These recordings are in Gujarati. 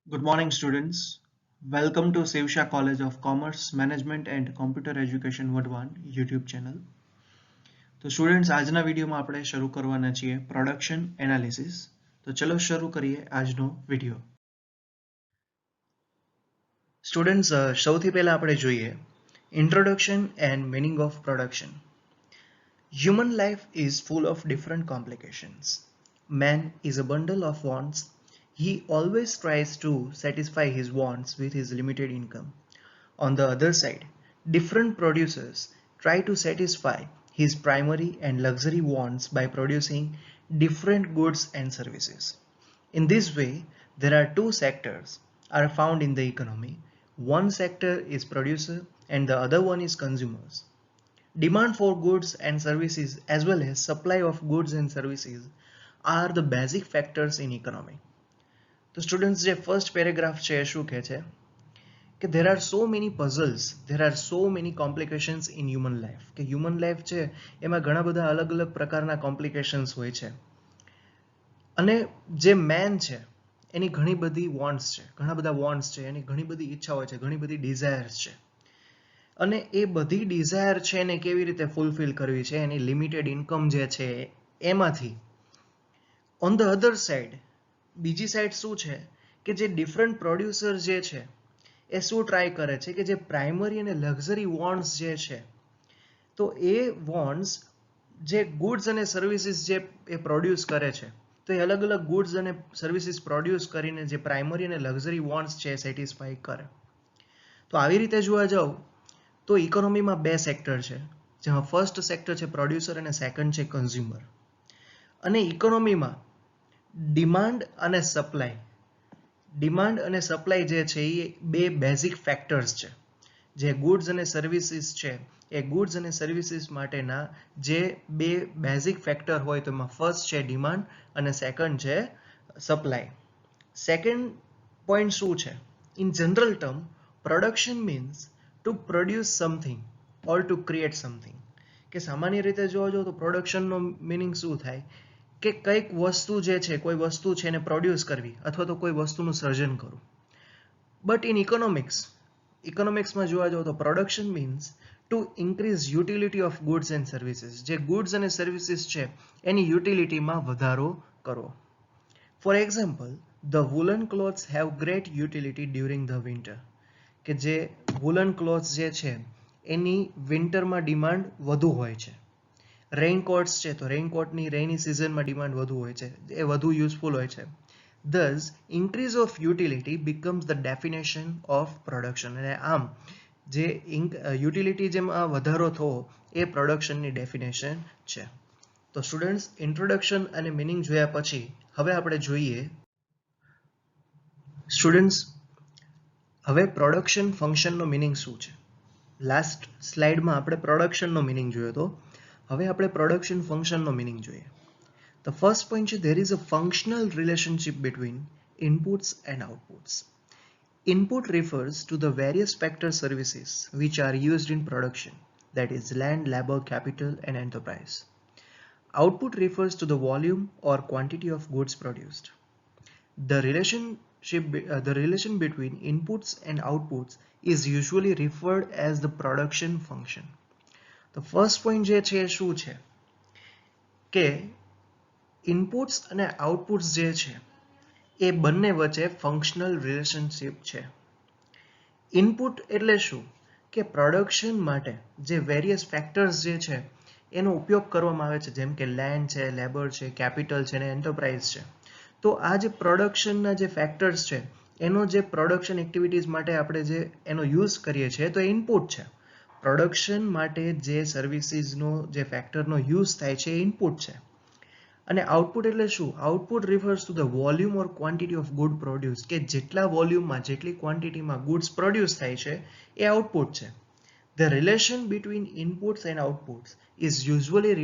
Good morning, students. Welcome to Sevsha College of Commerce, Management and Computer Education Wadhwan YouTube channel. તો સ્ટુડન્ટ્સ આજના વિડીયોમાં આપણે શરૂ કરવાના છીએ પ્રોડક્શન એનાલિસિસ. તો ચલો શરૂ કરીએ આજનો વિડીયો. સ્ટુડન્ટ્સ સૌથી પહેલા આપણે જોઈએ introduction and meaning of production. Human life is full of different complications. Man is a bundle of wants. He always tries to satisfy his wants with his limited income. On the other side, different producers try to satisfy his primary and luxury wants by producing different goods and services. In this way, there are two sectors are found in the economy. One sector is producer and the other one is consumers. Demand for goods and services as well as supply of goods and services are the basic factors in economy. તો સ્ટુડન્ટ્સ જે ફર્સ્ટ પેરેગ્રાફ છે એ શું કહે છે કે there are so many puzzles, there are so many complications in human life. કે human life છે એમાં ઘણા બધા અલગ અલગ પ્રકારના કોમ્પ્લિકેશન્સ હોય છે અને જે મેન છે એની ઘણી બધી વોન્ટ્સ છે, ઘણા બધા વોન્ટ્સ છે, એની ઘણી બધી ઈચ્છાઓ છે, ઘણી બધી ડિઝાયર્સ છે અને એ બધી ડિઝાયર છે એને કેવી રીતે ફૂલફિલ કરવી છે એની લિમિટેડ ઇન્કમ જે છે એમાંથી. ઓન ધ અધર સાઈડ બીજી સાઈડ શું છે કે જે ડિફરન્ટ પ્રોડ્યુસર જે છે એ શું ટ્રાય કરે છે કે જે પ્રાઇમરી અને લક્ઝરી વોન્ટ્સ જે છે તો એ વોન્ટ્સ જે ગુડ્સ અને સર્વિસીસ જે એ પ્રોડ્યુસ કરે છે તો એ અલગ અલગ ગુડ્સ અને સર્વિસીસ પ્રોડ્યુસ કરીને જે પ્રાઇમરી અને લક્ઝરી વોન્ટ્સ છે સેટિસ્ફાઈ કરે. તો આવી રીતે જોવા જાવ તો ઇકોનોમીમાં બે સેક્ટર છે, જેમાં ફર્સ્ટ સેક્ટર છે પ્રોડ્યુસર અને સેકન્ડ છે કન્ઝ્યુમર. અને ઇકોનોમીમાં ડિમાન્ડ અને સપ્લાય જે છે એ બે બેઝિક ફેક્ટર્સ છે. જે ગુડ્સ અને સર્વિસીસ છે એ ગુડ્સ અને સર્વિસીસ માટેના જે બે બેઝિક ફેક્ટર હોય તો એમાં ફર્સ્ટ છે ડિમાન્ડ અને સેકન્ડ છે સપ્લાય. સેકન્ડ પોઈન્ટ શું છે? In general term production means to produce something or to create something. કે સામાન્ય રીતે જોવા જાઓ તો પ્રોડક્શનનો મિનિંગ શું થાય કે કંઈક વસ્તુ જે છે કોઈ વસ્તુ છે એને પ્રોડ્યુસ કરવી અથવા તો કોઈ વસ્તુનું સર્જન કરવું. બટ ઇન ઇકોનોમિક્સમાં જોવા જાઓ તો production means to increase utility of goods and services. જે ગુડ્સ અને સર્વિસીસ છે એની યુટિલિટીમાં વધારો કરવો. For example, the woollen clothes have great utility during the winter. કે જે વુલન ક્લોથ્સ જે છે એની વિન્ટરમાં ડિમાન્ડ વધુ હોય છે. રેઇનકોટ્સ છે તો રેઇનકોટની રેઇની સિઝનમાં ડિમાન્ડ વધુ હોય છે, એ વધુ યુઝફુલ હોય છે. Thus, increase of utility becomes the definition of production. અને આમ જે યુટિલિટી જેમાં વધારો થવો એ પ્રોડક્શનની ડેફિનેશન છે. તો સ્ટુડન્ટ્સ ઇન્ટ્રોડક્શન અને મિનિંગ જોયા પછી હવે આપણે જોઈએ સ્ટુડન્ટ્સ હવે પ્રોડક્શન ફંક્શનનો મિનિંગ શું છે. લાસ્ટ સ્લાઇડમાં આપણે પ્રોડક્શનનો મિનિંગ જોયો હતો, હવે આપણે પ્રોડક્શન ફંક્શનનો મિનિંગ જોઈએ. The first point is there is a functional relationship between inputs and outputs. Input refers to the various factor services which are used in production, that is land, labor, capital and enterprise. Output refers to the volume or quantity of goods produced. The relation between inputs and outputs is usually referred as the production function. The first point જે છે શું છે કે ઇનપુટ્સ અને આઉટપુટ્સ જે છે એ બંને વચ્ચે ફંક્શનલ રિલેશનશિપ છે. ઇનપુટ એટલે શું કે પ્રોડક્શન માટે જે વેરિયસ ફેક્ટર્સ જે છે એનો ઉપયોગ કરવામાં આવે છે, જેમ કે લેન્ડ છે, લેબર છે, કેપિટલ છે અને એન્ટરપ્રાઇઝ છે. તો આ જે પ્રોડક્શનના જે ફેક્ટર્સ છે એનો જે પ્રોડક્શન એક્ટિવિટીઝ માટે આપણે જે એનો યુઝ કરીએ છીએ તો ઇનપુટ છે. પ્રોડક્શન માટે જે સર્વિસીસનો જે ફેક્ટરનો યુઝ થાય છે એ ઇનપુટ છે. અને આઉટપુટ એટલે શું? Output refers to the volume or quantity of good produce. કે જેટલા વોલ્યુમમાં જેટલી ક્વોન્ટિટીમાં ગુડ્સ પ્રોડ્યુસ થાય છે એ આઉટપુટ છે. The relation between inputs and outputs is usually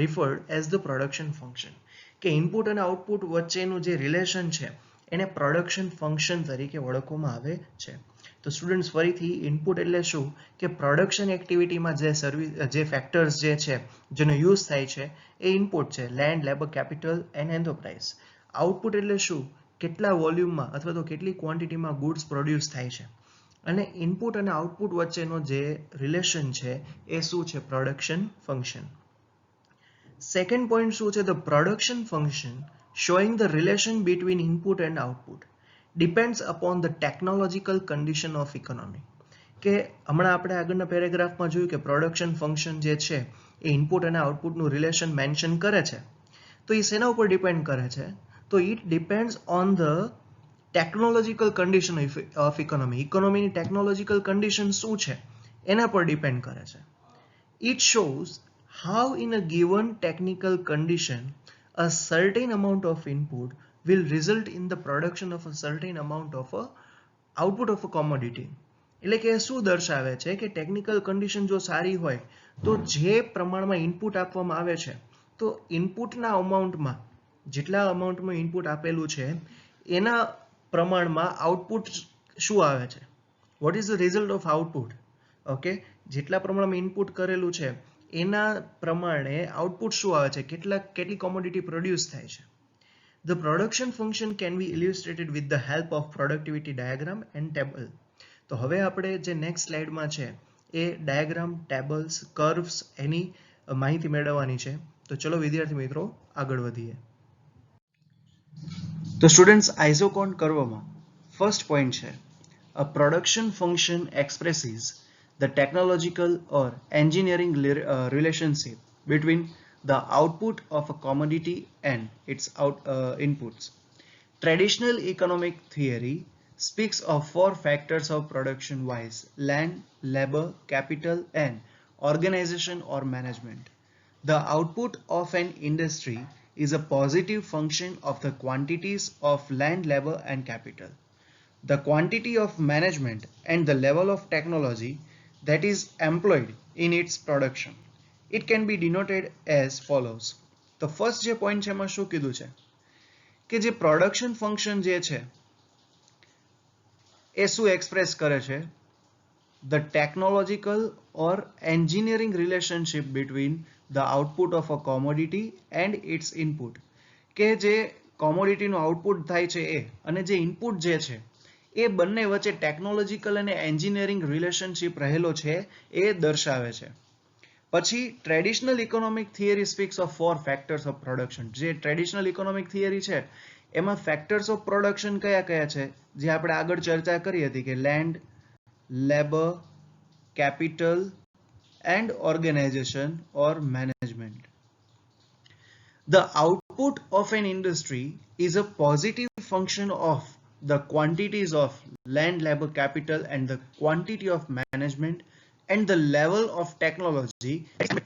referred as the production function. કે ઇનપુટ અને આઉટપુટ વચ્ચેનું જે રિલેશન છે એને પ્રોડક્શન ફંક્શન તરીકે ઓળખવામાં આવે છે. તો સ્ટુડન્ટ્સ ફરીથી ઇનપુટ એટલે શું કે પ્રોડક્શન એક્ટિવિટીમાં જે ફેક્ટર્સ જે છે જેનો યુઝ થાય છે એ ઇનપુટ છે, land, labour, capital and enterprise. Output એટલે શું કેટલા વોલ્યુમમાં અથવા તો કેટલી ક્વોન્ટિટીમાં ગુડ્સ પ્રોડ્યુસ થાય છે, અને ઇનપુટ અને આઉટપુટ વચ્ચેનો જે રિલેશન છે એ શું છે? Production function. સેકન્ડ પોઈન્ટ શું છે? The production function showing the relation between input and output depends upon the technological condition of economy. કે હમણાં આપણે આગળના પેરેગ્રાફમાં જોયું કે પ્રોડક્શન ફંક્શન જે છે એ ઇનપુટ અને આઉટપુટનું રિલેશન મેન્શન કરે છે. તો એ શેના ઉપર ડિપેન્ડ કરે છે? તો it depends on the technological condition of economy. ઇકોનોમીની ટેકનોલોજીકલ કન્ડિશન શું છે એના પર ડિપેન્ડ કરે છે. It shows how in a given technical condition a certain amount of input will result in the production of a certain amount of a output of a commodity. એટલે કે શું દર્શાવે છે કે ટેકનિકલ કન્ડિશન જો સારી હોય તો જે પ્રમાણમાં ઇનપુટ આપવામાં આવે છે તો ઇનપુટના અમાઉન્ટમાં જેટલા અમાઉન્ટમાં ઇનપુટ આપેલું છે એના પ્રમાણમાં આઉટપુટ શું આવે છે? What is the result of output? Okay, જેટલા પ્રમાણમાં ઇનપુટ કરેલું છે એના પ્રમાણે આઉટપુટ શું આવે છે? કેટલી કોમોડિટી પ્રોડ્યુસ થાય છે? The production function can be illustrated with the help of productivity diagram and table. તો હવે આપણે જે નેક્સ્ટ સ્લાઇડમાં છે એ ડાયાગ્રામ, ટેબલ્સ, કર્વ્સ એની માહિતી મેળવવાની છે. તો ચલો વિદ્યાર્થી મિત્રો આગળ વધીએ. તો સ્ટુડન્ટ્સ, આઇઝોકોન કર્વમાં ફર્સ્ટ પોઈન્ટ છે a production function expresses the technological or engineering relationship between the output of a commodity and its inputs. Traditional economic theory speaks of four factors of production wise: land, labor, capital, and organization or management. The output of an industry is a positive function of the quantities of land, labor, and capital. The quantity of management and the level of technology that is employed in its production. It can be denoted as follows. The first જે point છે એમાં શું કીધું છે કે જે પ્રોડક્શન ફંક્શન જે છે એ શું એક્સપ્રેસ કરે છે? The technological or engineering relationship between the output of a commodity and its input. કે જે કોમોડિટીનું આઉટપુટ થાય છે એ અને જે ઇનપુટ જે છે એ બંને વચ્ચે ટેકનોલોજીકલ અને એન્જિનિયરિંગ રિલેશનશિપ રહેલો છે એ દર્શાવે છે. પછી traditional economic theory speaks of four factors of production. જે ટ્રેડિશનલ ઇકોનોમિક થિયરી છે એમાં ફેક્ટર્સ ઓફ પ્રોડક્શન કયા કયા છે જે આપણે આગળ ચર્ચા કરી હતી કે land, labour, capital, and organization or management. The output of an industry is a positive function of the quantities of land, labor, capital, and the quantity of management and the level of technology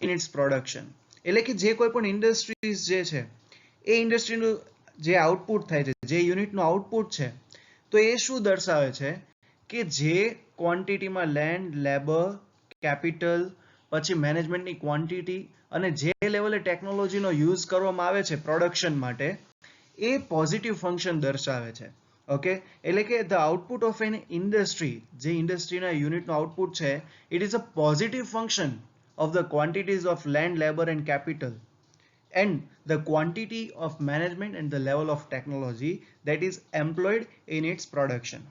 in its production. એટલે કે જે કોઈ પણ ઇન્ડસ્ટ્રીઝ જે છે એ ઇન્ડસ્ટ્રીનું જે આઉટપુટ થાય છે, જે યુનિટનું આઉટપુટ છે, તો એ શું દર્શાવે છે કે જે ક્વોન્ટિટીમાં લેન્ડ, લેબર, કેપિટલ, પછી મેનેજમેન્ટની ક્વોન્ટિટી અને જે લેવલે ટેકનોલોજીનો યુઝ કરવામાં આવે છે પ્રોડક્શન માટે એ પોઝિટિવ ફંક્શન દર્શાવે છે. ઓકે, એટલે કે the output of an industry, જે ઇન્ડસ્ટ્રીના યુનિટનું આઉટપુટ છે, it is a positive function of the quantities of land, labour and capital and the quantity of management and the level of technology that is employed in its production.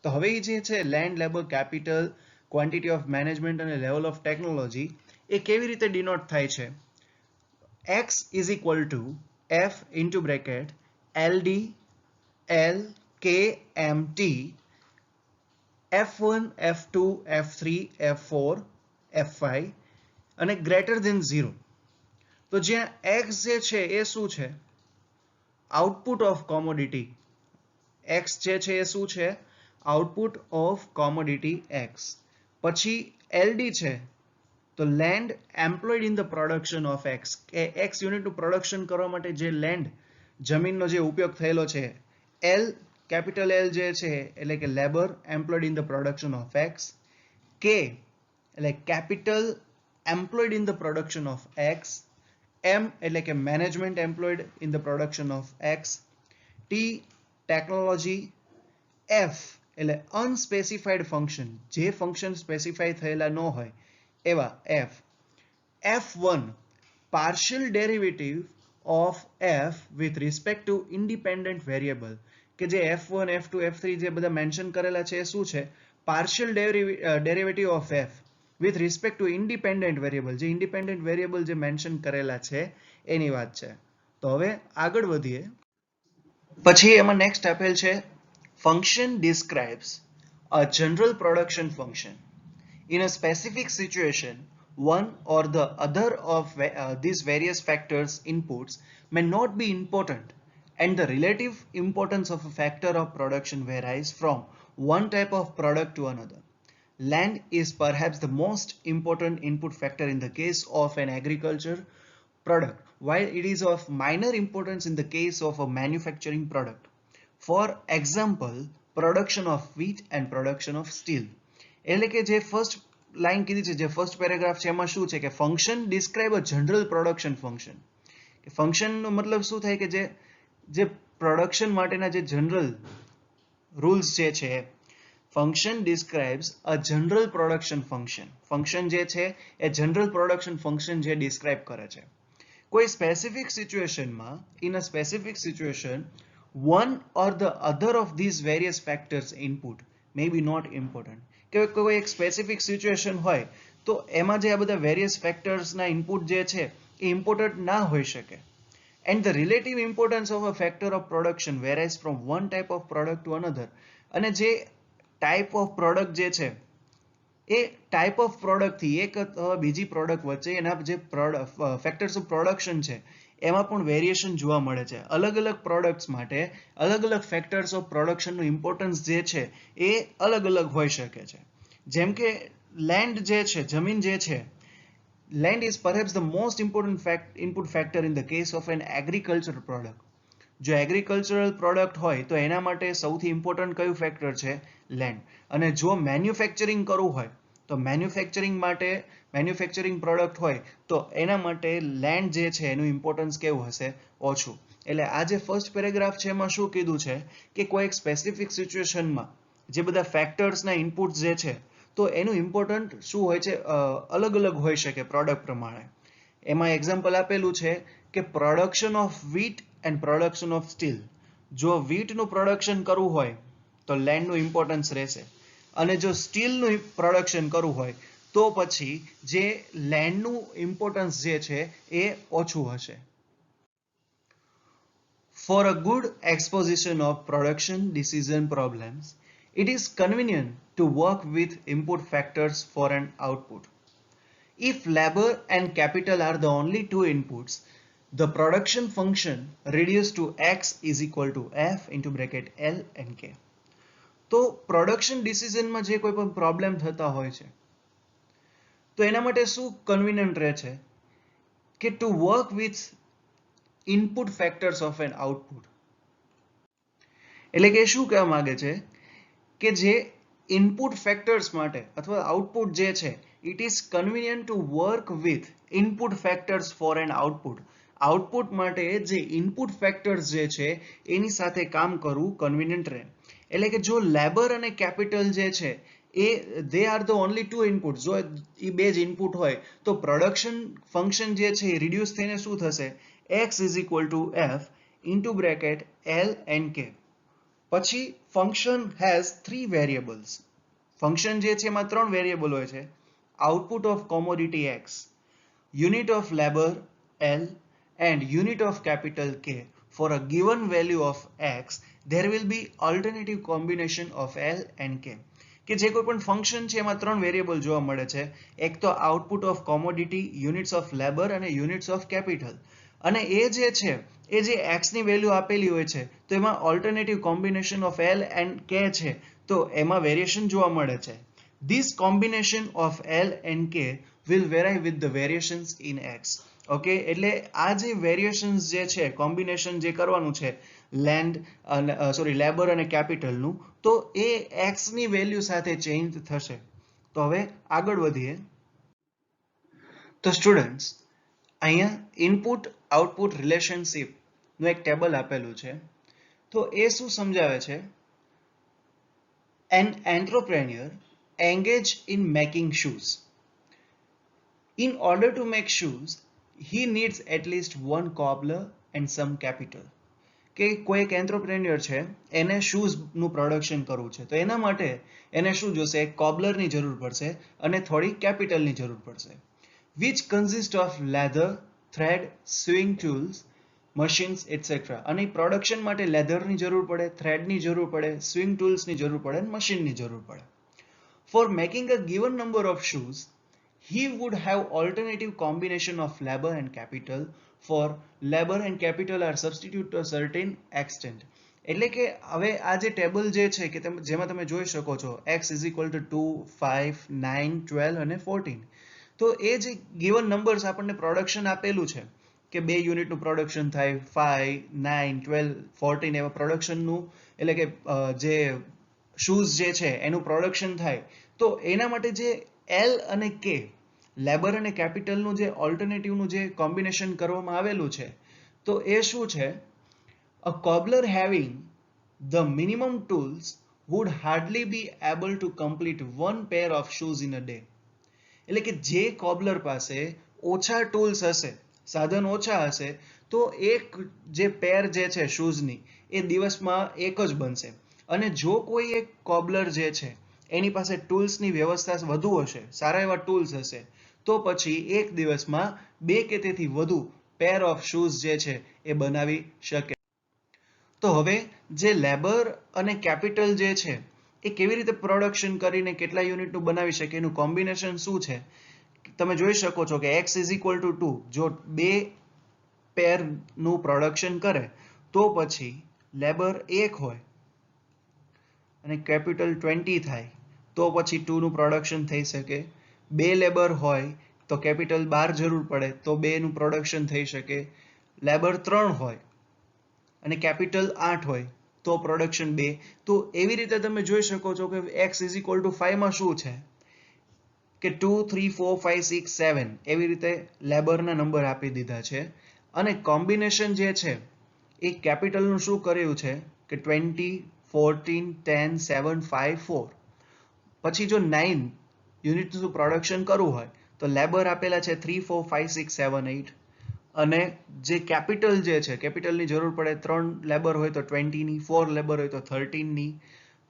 તો હવે જે છે land, labour, capital, quantity of management અને લેવલ ઓફ ટેકનોલોજી એ કેવી રીતે ડિનોટ થાય છે? x is equal to f into bracket LD LKMT F1 F2 F3 F4 F5 અને greater than 0. તો જ્યાં x જે છે એ શું છે? Output of commodity. x જે છે એ શું છે? Output of commodity x. પછી LD છે તો land employed in the production of x, કે x યુનિટનું પ્રોડક્શન કરવા માટે જે લેન્ડ, જમીનનો જે ઉપયોગ થયેલો છે. L, કેપિટલ L જે છે એટલે કે labour employed in the production of x. K એટલે capital employed in the production of x. M એટલે કે management employed in the production of x. T technology. F એટલે અનસ્પેસિફાઈડ ફંક્શન, જે ફંક્શન સ્પેસિફાઈ થયેલા ન હોય એવા F. F1 partial derivative of f with respect to independent variable, કે જે F1 F2 F3 જે બધા મેન્શન કરેલા છે એ શું છે? Partial derivative of f with respect to independent variable, જે ઇન્ડિપેન્ડન્ટ વેરિયેબલ જે મેન્શન કરેલા છે એની વાત છે. તો હવે આગળ વધીએ. પછી એમાં નેક્સ્ટ આપેલ છે function describes a general production function. In a specific situation, one or the other of these various factors inputs may not be important, and the relative importance of a factor of production varies from one type of product to another. Land is perhaps the most important input factor in the case of an agriculture product, while it is of minor importance in the case of a manufacturing product. For example, production of wheat and production of steel. એટલે કે જે ફર્સ્ટ લાઈન કીધી છે, જે ફર્સ્ટ પેરેગ્રાફ છે એમાં શું છે કે ફંક્શન ડિસ્ક્રાઇબ અ જનરલ પ્રોડક્શન ફંક્શન. કે ફંક્શનનો મતલબ શું થાય કે જે પ્રોડક્શન માટેના જે જનરલ રૂલ્સ જે છે, function describes a general production function. Function જે છે એ જનરલ પ્રોડક્શન ફંક્શન જે ડિસ્ક્રાઇબ કરે છે. કોઈ સ્પેસિફિક સિચ્યુએશનમાં, in a specific situation, one or the other of these various factors input may be not important. કે કોઈ એક સ્પેસિફિક સિચ્યુએશન હોય તો એમાં જે આ બધા વેરિયસ ફેક્ટર્સના ઇનપુટ જે છે એ ઇમ્પોર્ટન્ટ ના હોઈ શકે. And the relative importance of a factor of production varies from one type of product to another. અને જે ટાઈપ ઓફ પ્રોડક્ટ જે છે એ ટાઈપ ઓફ પ્રોડક્ટથી એક બીજી પ્રોડક્ટ વચ્ચે એના જે ફેક્ટર્સ ઓફ પ્રોડક્શન છે એમાં પણ વેરિએશન જોવા મળે છે. અલગ અલગ પ્રોડક્ટ્સ માટે અલગ અલગ ફેક્ટર્સ ઓફ પ્રોડક્શનનું ઇમ્પોર્ટન્સ જે છે એ અલગ અલગ હોઈ શકે છે. જેમ કે લેન્ડ જે છે, જમીન જે છે, land is perhaps the most important input factor in the case of an agricultural product. જો એગ્રીકલ્ચરલ પ્રોડક્ટ હોય તો એના માટે સૌથી ઇમ્પોર્ટન્ટ કયું ફેક્ટર છે? લેન્ડ. અને જો મેન્યુફેક્ચરિંગ કરવું હોય તો મેન્યુફેક્ચરિંગ પ્રોડક્ટ હોય તો એના માટે લેન્ડ જે છે એનું ઇમ્પોર્ટન્સ કેવું હશે? ઓછું. એટલે આ જે ફર્સ્ટ પેરેગ્રાફ છે એમાં શું કીધું છે કે કોઈ એક સ્પેસિફિક સિચ્યુએશનમાં જે બધા ફેક્ટર્સના ઇનપુટ્સ જે છે તો એનું ઇમ્પોર્ટન્ટ શું હોય છે? અલગ અલગ હોઈ શકે પ્રોડક્ટ પ્રમાણે. એમાં એક્ઝામ્પલ આપેલું છે કે production of wheat and production of steel. જો વીટનું પ્રોડક્શન કરવું હોય તો લેન્ડનું ઇમ્પોર્ટન્સ રહેશે, અને જો સ્ટીલનું પ્રોડક્શન કરવું હોય તો પછી જે લેન્ડનું ઇમ્પોર્ટન્સ જે છે એ ઓછું હશે. For a good exposition of production decision problems, it is convenient to work with input factors for an output. If labor and capital are the only two inputs, the production function reduced to x is equal to f into bracket L and K. તો પ્રોડક્શન ડિસિઝનમાં જે કોઈ પણ પ્રોબ્લેમ થતા હોય છે તો એના માટે શું કન્વિનિયન્ટ રહે છે કે to work with input factors of an output. એટલે કે શું કહેવા માંગે છે કે જે ઇનપુટ ફેક્ટર્સ માટે અથવા આઉટપુટ જે છે, it is convenient to work with input factors for an output. Output માટે જે ઇનપુટ ફેક્ટર્સ જે છે એની સાથે કામ કરવું કન્વિનિયન્ટ રહે. એટલે કે જો લેબર અને કેપિટલ જે છે એ they are the only two input, જો એ બે જ ઇનપુટ હોય તો પ્રોડક્શન ફંક્શન જે છે એ રિડ્યુસ થઈને શું થશે? x is equal to f into bracket L and K. પછી ફંક્શન હેઝ 3 વેરિયેબલ્સ. ફંક્શન જે છે એમાં 3 વેરિયેબલ હોય છે. Output of commodity x, unit of labour L and unit of capital K. For a given value of x, there will be alternative combination of L and K. કે જે કોઈ પણ ફંક્શન છે એમાં 3 વેરિયેબલ જોવા મળે છે. એક તો output of commodity, units of labour અને યુનિટ્સ ઓફ કેપિટલ. અને એ જે છે એ જે x ની વેલ્યુ આપેલી હોય છે તો એમાં alternative combination of L and K છે તો એમાં વેરિએશન જોવા મળે છે. This combination of L and K will vary with the variations in x. Okay, એટલે આ જે વેરિએશન્સ જે છે, કોમ્બિનેશન જે કરવાનું છે લેન્ડ અને લેબર અને કેપિટલનું, તો એ x ની વેલ્યુ સાથે ચેન્જ થશે. તો હવે આગળ વધીએ. તો સ્ટુડન્ટ્સ, અહીંયા ઇનપુટ આઉટપુટ રિલેશનશિપનું એક ટેબલ આપેલું છે. તો એ શું સમજાવે છે? An entrepreneur engaged in making shoes. In order to make shoes, he needs at least one cobbler and some capital. કે કોઈ એક એન્ટરપ્રેન્યોર છે, એને શૂઝનું પ્રોડક્શન કરવું છે, તો એના માટે એને શું જોશે? એક કોબલરની જરૂર પડશે અને થોડી કેપિટલની જરૂર પડશે, which consist of leather, thread, sewing tools, machines, etc. અને પ્રોડક્શન માટે લેધરની જરૂર પડે, થ્રેડની જરૂર પડે, સ્વિંગ ટૂલ્સની જરૂર પડે અને મશીનની જરૂર પડે. For making a given number of shoes, he would have alternative combination of labor and capital. For labor and capital are substitute to a certain extent. એટલે કે હવે આ જે ટેબલ જે છે કે જેમાં તમે જોઈ શકો છો x is equal to 2, 5, 9, 12 અને 14. તો એ જે ગિવન નંબર્સ આપણને પ્રોડક્શન આપેલું છે કે 2 યુનિટનું પ્રોડક્શન થાય, 5, 9, 12, 14 એવા પ્રોડક્શનનું એટલે કે જે શૂઝ જે છે એનું પ્રોડક્શન થાય, તો એના માટે જે એલ અને કે લેબર અને કેપિટલનું જે ઓલ્ટરનેટિવનું જે કોમ્બિનેશન કરવામાં આવેલું છે, તો એ શું છે? A cobbler having the minimum tools would hardly be able to complete one pair of shoes in a day. એટલે કે જે કોબલર પાસે ઓછા ટૂલ્સ હશે, સાધન ઓછા હશે, તો એક જે પેર જે છે શૂઝની એ દિવસમાં એક જ બનશે. અને જો કોઈ એક કોબલર જે છે એની પાસે ટૂલ્સની વ્યવસ્થા વધુ હશે, સારા એવા ટૂલ્સ હશે, તો પછી એક દિવસમાં 2 કે તેથી વધુ પેર ઓફ શૂઝ જે છે એ બનાવી શકે. તો હવે જે લેબર અને કેપિટલ જે છે એ કેવી રીતે પ્રોડક્શન કરીને કેટલા યુનિટનું બનાવી શકે એનું કોમ્બિનેશન શું છે? તમે જોઈ શકો છો કે x is equal to 2, જો 2 પેરનું પ્રોડક્શન કરે તો પછી લેબર 1 હોય અને કેપિટલ 20 થાય, તો પછી 2 નું પ્રોડક્શન થઈ શકે. 2 લેબર હોય તો કેપિટલ 12 જરૂર પડે, તો 2 નું પ્રોડક્શન થઈ શકે. લેબર 3 હોય અને કેપિટલ 8 હોય તો પ્રોડક્શન 2. તો એવી રીતે તમે જોઈ શકો છો કે x is equal to 5 માં શું છે કે 2, 3, 4, 5, 6, 7 એવી રીતે લેબરના નંબર આપી દીધા છે. અને કોમ્બિનેશન જે છે એ કેપિટલનું શું કર્યું છે કે 20, 14, 10, 7, 5, 4. પછી જો 9 યુનિટનું પ્રોડક્શન કરવું હોય તો લેબર આપેલા છે 3, 4, 5, 6, 7, 8. અને જે કેપિટલ જે છે, કેપિટલની જરૂર પડે 3 લેબર હોય તો 20ની, 4 લેબર હોય તો 13ની,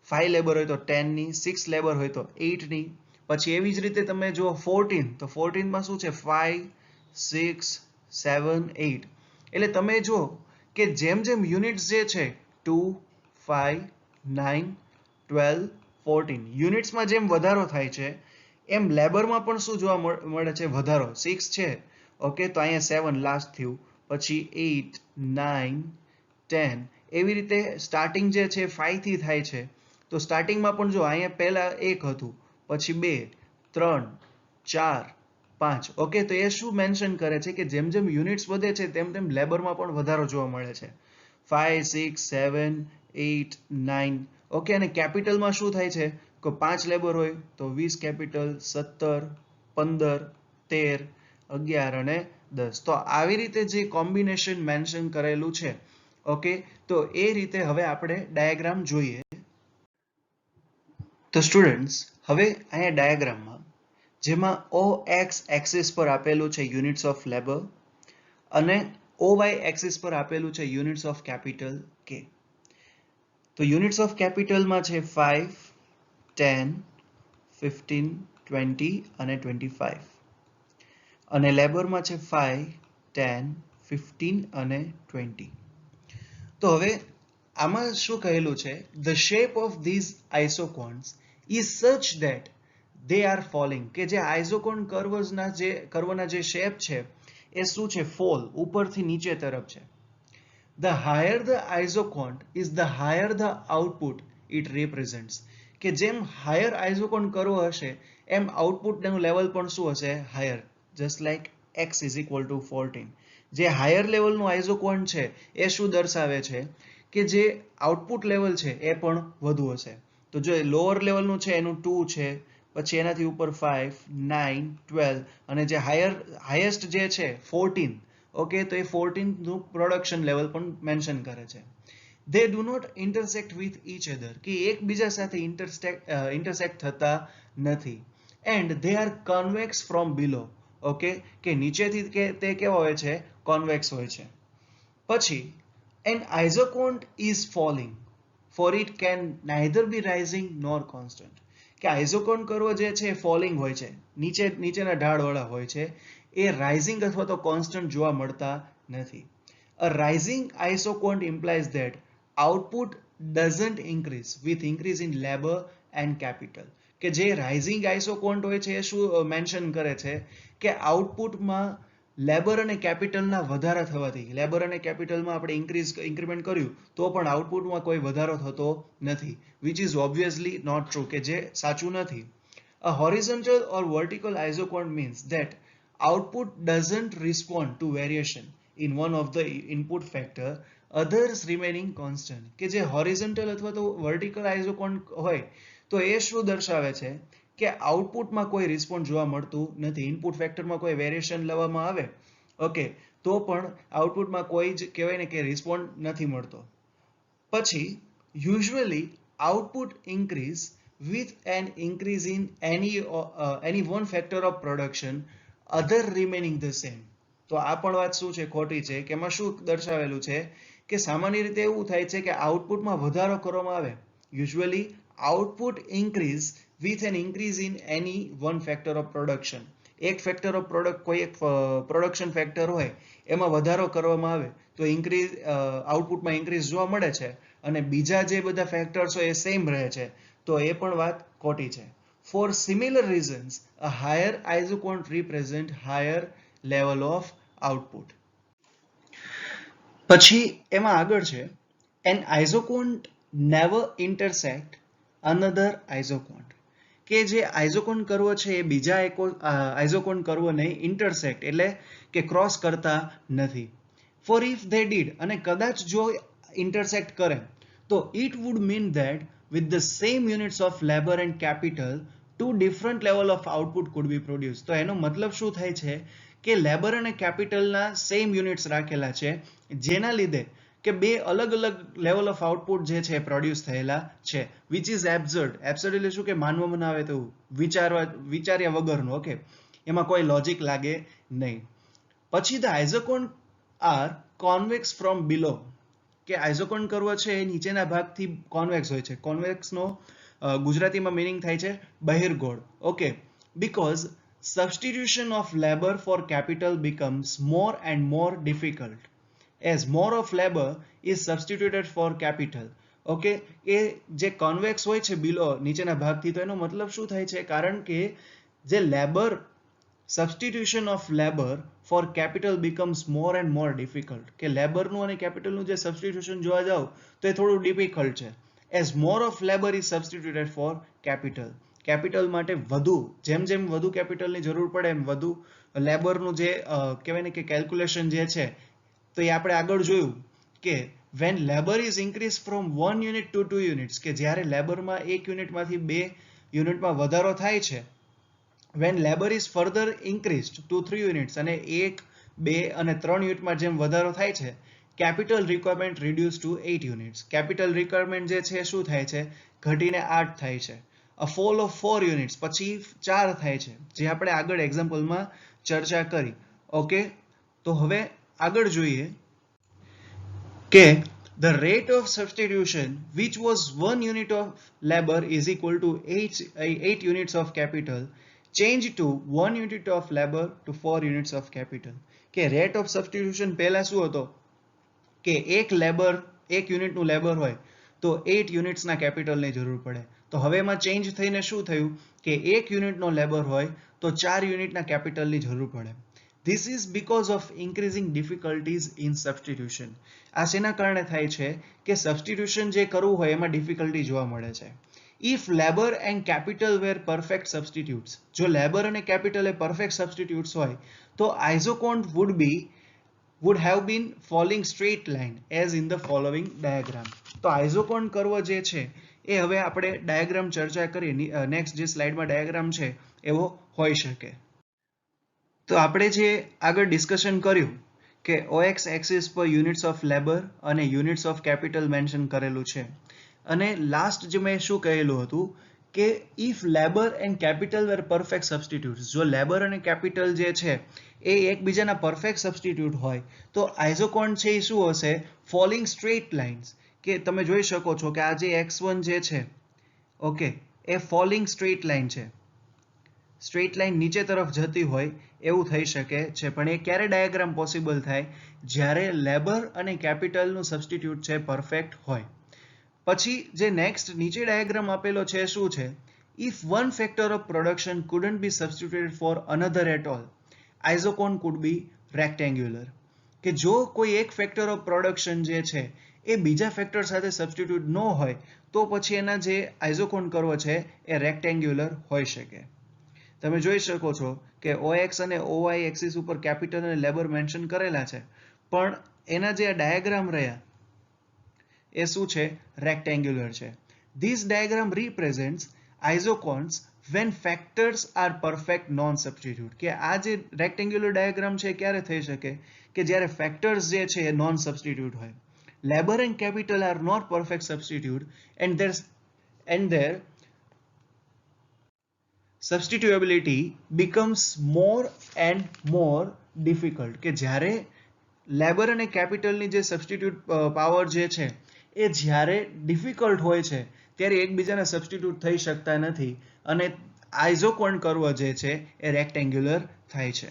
5 લેબર હોય તો 10ની, 6 લેબર હોય તો 8ની. પછી એવી જ રીતે તમે જો 14, તો 14માં શું છે? 5, 6, 7, 8. એટલે તમે જો કે જેમ જેમ યુનિટ્સ જે છે 2, 5, 9, 12, 14 યુનિટ્સમાં જેમ વધારો થાય છે એમ લેબરમાં પણ શું જોવા મળે છે? વધારો. 6 છે, ઓકે, તો અહીંયા 7 લાસ્ટ થયું, પછી 8, 9, 10 એવી રીતે સ્ટાર્ટિંગ જે છે 5 થી થાય છે. તો સ્ટાર્ટિંગમાં પણ જો અહીંયા પહેલા 1 હતું, પછી 2, 3, 4, 5. ઓકે, તો એ શું મેન્શન કરે છે કે જેમ જેમ યુનિટ્સ વધે છે તેમ તેમ લેબરમાં પણ વધારો જોવા મળે છે. 5, 6, 7, 8, 9. ઓકે, અને કેપિટલમાં શું થાય છે કે 5 લેબર હોય તો 20 કેપિટલ, 17, 15, 13, 11 અને 10. તો આવી રીતે જે કોમ્બિનેશન મેન્શન કરેલું છે, ઓકે, તો એ રીતે હવે આપણે ડાયાગ્રામ જોઈએ. તો સ્ટુડન્ટ્સ, હવે અહીંયા ડાયાગ્રામમાં જેમાં OX એક્સિસ પર આપેલું છે યુનિટ્સ ઓફ લેબર અને OY એક્સિસ પર આપેલું છે યુનિટ્સ ઓફ કેપિટલ કે. તો યુનિટ્સ ઓફ કેપિટલમાં છે 5, 10, 15, 20 અને 25. અને લેબરમાં છે 5, 10, 15 અને 20. તો હવે આમાં શું કહેલું છે? The shape of these isocones is such that they are falling. કે જે આઇસોકોન કર્વના જે શેપ છે એ શું છે? ફોલ, ઉપરથી નીચે તરફ છે. The higher the isocont is the higher the output it represents. કે જેમ હાયર આઇસોકોન કર્વ હશે એમ આઉટપુટનું લેવલ પણ શું હશે? Higher. Just like x is equal to 14. જે હાયર લેવલનું આઇસોકોન છે એ શું દર્શાવે છે કે જે આઉટપુટ લેવલ છે એ પણ વધુ હશે. તો જો લોઅર લેવલનું છે એનું 2 છે, પછી એનાથી ઉપર 5, 9, 12 અને જે હાઈએસ્ટ જે છે 14. ઓકે, તો એ 14 નું પ્રોડક્શન લેવલ પણ મેન્શન કરે છે. They do not intersect with each other. કે એકબીજા સાથે ઇન્ટરસેક્ટ થતા નથી. And they are convex from below. Okay, કે નીચેથી તે કેવા હોય છે? કોન્વેક્સ હોય છે. પછી An isocont is falling, for it can neither be rising nor constant. કે આઇઝોકોન કર્વ જે છે એ ફોલિંગ હોય છે, નીચેના ઢાળવાળા હોય છે, એ રાઇઝિંગ અથવા તો કોન્સ્ટન્ટ જોવા મળતા નથી. A rising isocont implies that output doesn't increase with increase in labor and capital. કે જે રાઇઝિંગ આઇસોકોન્ટ હોય છે એ શું મેન્શન કરે છે કે આઉટપુટમાં લેબર અને કેપિટલના વધારા થવાથી, લેબર અને કેપિટલમાં આપણે ઇન્ક્રીમેન્ટ કર્યું તો પણ આઉટપુટમાં કોઈ વધારો થતો નથી, which is obviously not true, કે જે સાચું નથી. A horizontal or vertical isocont means that output doesn't respond to variation in one of the input factor, others remaining constant. કે જે horizontal અથવા તો vertical isocont હોય તો એ શું દર્શાવે છે કે આઉટપુટમાં કોઈ રિસ્પોન્સ જોવા મળતું નથી. ઇનપુટ ફેક્ટરમાં કોઈ વેરિએશન લેવામાં આવે ઓકે તો પણ આઉટપુટમાં કોઈ જ કહેવાય ને કે રિસ્પોન્સ નથી મળતો. પછી usually output increase with an increase in any one factor of production, other remaining the same. તો આ પણ વાત શું છે, ખોટી છે, કે એમાં શું દર્શાવેલું છે કે સામાન્ય રીતે એવું થાય છે કે આઉટપુટમાં વધારો કરવામાં આવે. Usually output increase with an increase in any one factor of production. એક ફેક્ટર ઓફ પ્રોડક્ટ, કોઈ એક પ્રોડક્શન ફેક્ટર હોય એમાં વધારો કરવામાં આવે તો ઇન્ક્રીઝ આઉટપુટમાં ઇન્ક્રીઝ જોવા મળે છે, અને બીજા જે બધા ફેક્ટર્સ હોય એ સેમ રહે છે, તો એ પણ વાત ખોટી છે. For similar reasons, a higher isocont represent higher level of output. પછી એમાં આગળ છે, an isocont never intersect another isocont. કે જે આઇઝોકોન કર્વ છે એ બીજા આઇઝોકોન કર્વને ઇન્ટરસેક્ટ એટલે કે ક્રોસ કરતા નથી. ફોર ઇફ ધે ડીડ, અને કદાચ જો ઇન્ટરસેક્ટ કરે તો it would mean that with the same units of labor and capital two different level of output could be produced. તો એનો મતલબ શું થાય છે કે લેબર અને કેપિટલના સેમ યુનિટ્સ રાખેલા છે, જેના લીધે કે બે અલગ અલગ લેવલ ઓફ આઉટપુટ જે છે પ્રોડ્યુસ થયેલા છે, વિચ ઇઝ એબ્સર્ડ. એબ્સર્ડ એટલે શું કે માનવામાં આવે તેવું, વિચાર્યા વગરનું. ઓકે, એમાં કોઈ લોજિક લાગે નહીં. પછી ધ આઇઝોકોન આર કોન્વેક્સ ફ્રોમ બિલો. કે આઇઝોકોન કર્વ છે એ નીચેના ભાગથી કોન્વેક્સ હોય છે. કોન્વેક્સનો ગુજરાતીમાં મિનિંગ થાય છે બહિર્ગોળ. Okay, because substitution of labor for capital becomes more and more difficult as more of labor is substituted for capital. Okay, એ જે કોન્વેક્સ હોય છે બિલો નીચેના ભાગથી, તો એનો મતલબ શું થાય છે, કારણ કે જે labour, substitution of labour for capital becomes more and more difficult. કે લેબરનું અને કેપિટલનું જે સબસ્ટિટ્યુશન જોવા જાવ તો એ થોડું ડિફિકલ્ટ છે. As more of labour is substituted for capital. Capital માટે વધુ, જેમ જેમ વધુ કેપિટલની જરૂર પડે એમ વધુ લેબરનું જે કહેવાય ને કે કેલ્ક્યુલેશન જે છે, તો એ આપણે આગળ જોયું કે when labour is increase from 1 unit to 2 units, કે જ્યારે લેબરમાં 1 યુનિટમાંથી 2 યુનિટમાં વધારો થાય છે. When labour is further increased to 3 units, અને 1, 2 અને 3 યુનિટમાં જેમ વધારો થાય છે, capital requirement reduce to 8 units. Capital requirement જે છે શું થાય છે, ઘટીને 8 થાય છે. અ ફોલ ઓફ 4 યુનિટ્સ, પછી 4 થાય છે, જે આપણે આગળ એક્ઝામ્પલમાં ચર્ચા કરી. ઓકે, તો હવે આગળ જોઈએ કે the rate of substitution which was 1 unit of labor is equal to 8 units of capital changed to 1 unit of labor to 4 units of capital. કે rate of substitution પહેલા શું હતો કે એક યુનિટનું લેબર હોય તો 8 યુનિટ્સના કેપિટલની જરૂર પડે. તો હવે એમાં ચેન્જ થઈને શું થયું કે 1 યુનિટનો લેબર હોય તો 4 યુનિટના કેપિટલની જરૂર પડે. This is because of increasing difficulties in substitution. આ શેના કારણે થાય છે કે સબસ્ટિટ્યુશન જે કરવું હોય એમાં ડિફિકલ્ટી જોવા મળે છે. If labor and capital were perfect substitutes, જો લેબર અને કેપિટલ એ perfect substitutes હોય તો isocont would have been falling straight line as in the following diagram. તો આઇઝોકોન કર્વ જે છે એ હવે આપણે ડાયાગ્રામ ચર્ચા કરી, નેક્સ્ટ જે સ્લાઇડમાં ડાયાગ્રામ છે એવો હોઈ શકે. તો આપણે જે આગળ ડિસ્કશન કર્યું કે OX એક્સિસ પર યુનિટ્સ ઓફ લેબર અને યુનિટ્સ ઓફ કેપિટલ મેન્શન કરેલું છે, અને લાસ્ટ જે મેં શું કહેલું હતું કે if labour and capital were perfect substitutes, જો લેબર અને કેપિટલ જે છે એ એકબીજાના પરફેક્ટ સબસ્ટિટ્યુટ હોય તો આઇઝોકોન છે એ શું હશે? Falling straight lines. કે તમે જોઈ શકો છો કે આ જે x1 જે છે, ઓકે, એ ફોલિંગ સ્ટ્રેટ લાઇન છે, સ્ટ્રેટ લાઇન નીચે તરફ જતી હોય એવું થઈ શકે છે. પણ એ ક્યારે ડાયાગ્રામ પોસિબલ થાય? જ્યારે લેબર અને કેપિટલનું સબસ્ટિટ્યુટ છે પરફેક્ટ હોય. પછી જે નેક્સ્ટ નીચે ડાયાગ્રામ આપેલો છે શું છે? If one factor of production couldn't be substituted for another at all, isoquant could be rectangular. કે જો કોઈ એક ફેક્ટર ઓફ પ્રોડક્શન જે છે એ બીજા ફેક્ટર સાથે સબસ્ટિટ્યુટ ન હોય તો પછી એના જે આઇઝોકોન કર્વ છે એ રેક્ટેન્ગ્યુલર હોઈ શકે. તમે જોઈ શકો છો કે OX અને OY એક્સિસ ઉપર કેપિટલ અને લેબર મેન્શન કરેલા છે, પણ એના જે ડાયાગ્રામ રહ્યા એ શું છે? રેક્ટેન્ગ્યુલર છે. This diagram represents isocones when factors are perfect non-substitute. કે આ જે રેક્ટેન્ગ્યુલર ડાયાગ્રામ છે ક્યારે થઈ શકે? કે જ્યારે ફેક્ટર્સ જે છે એ નોન સબસ્ટિટ્યુટ હોય. Labour and capital are not perfect substitute and their substitutability becomes more and more difficult. કે જ્યારે લેબર અને કેપિટલની જે સબસ્ટિટ્યુટ પાવર જે છે એ જ્યારે ડિફિકલ્ટ હોય છે ત્યારે એકબીજાના સબસ્ટિટ્યુટ થઈ શકતા નથી અને આઇઝોકોન કર્વ જે છે એ રેક્ટેન્ગ્યુલર થાય છે.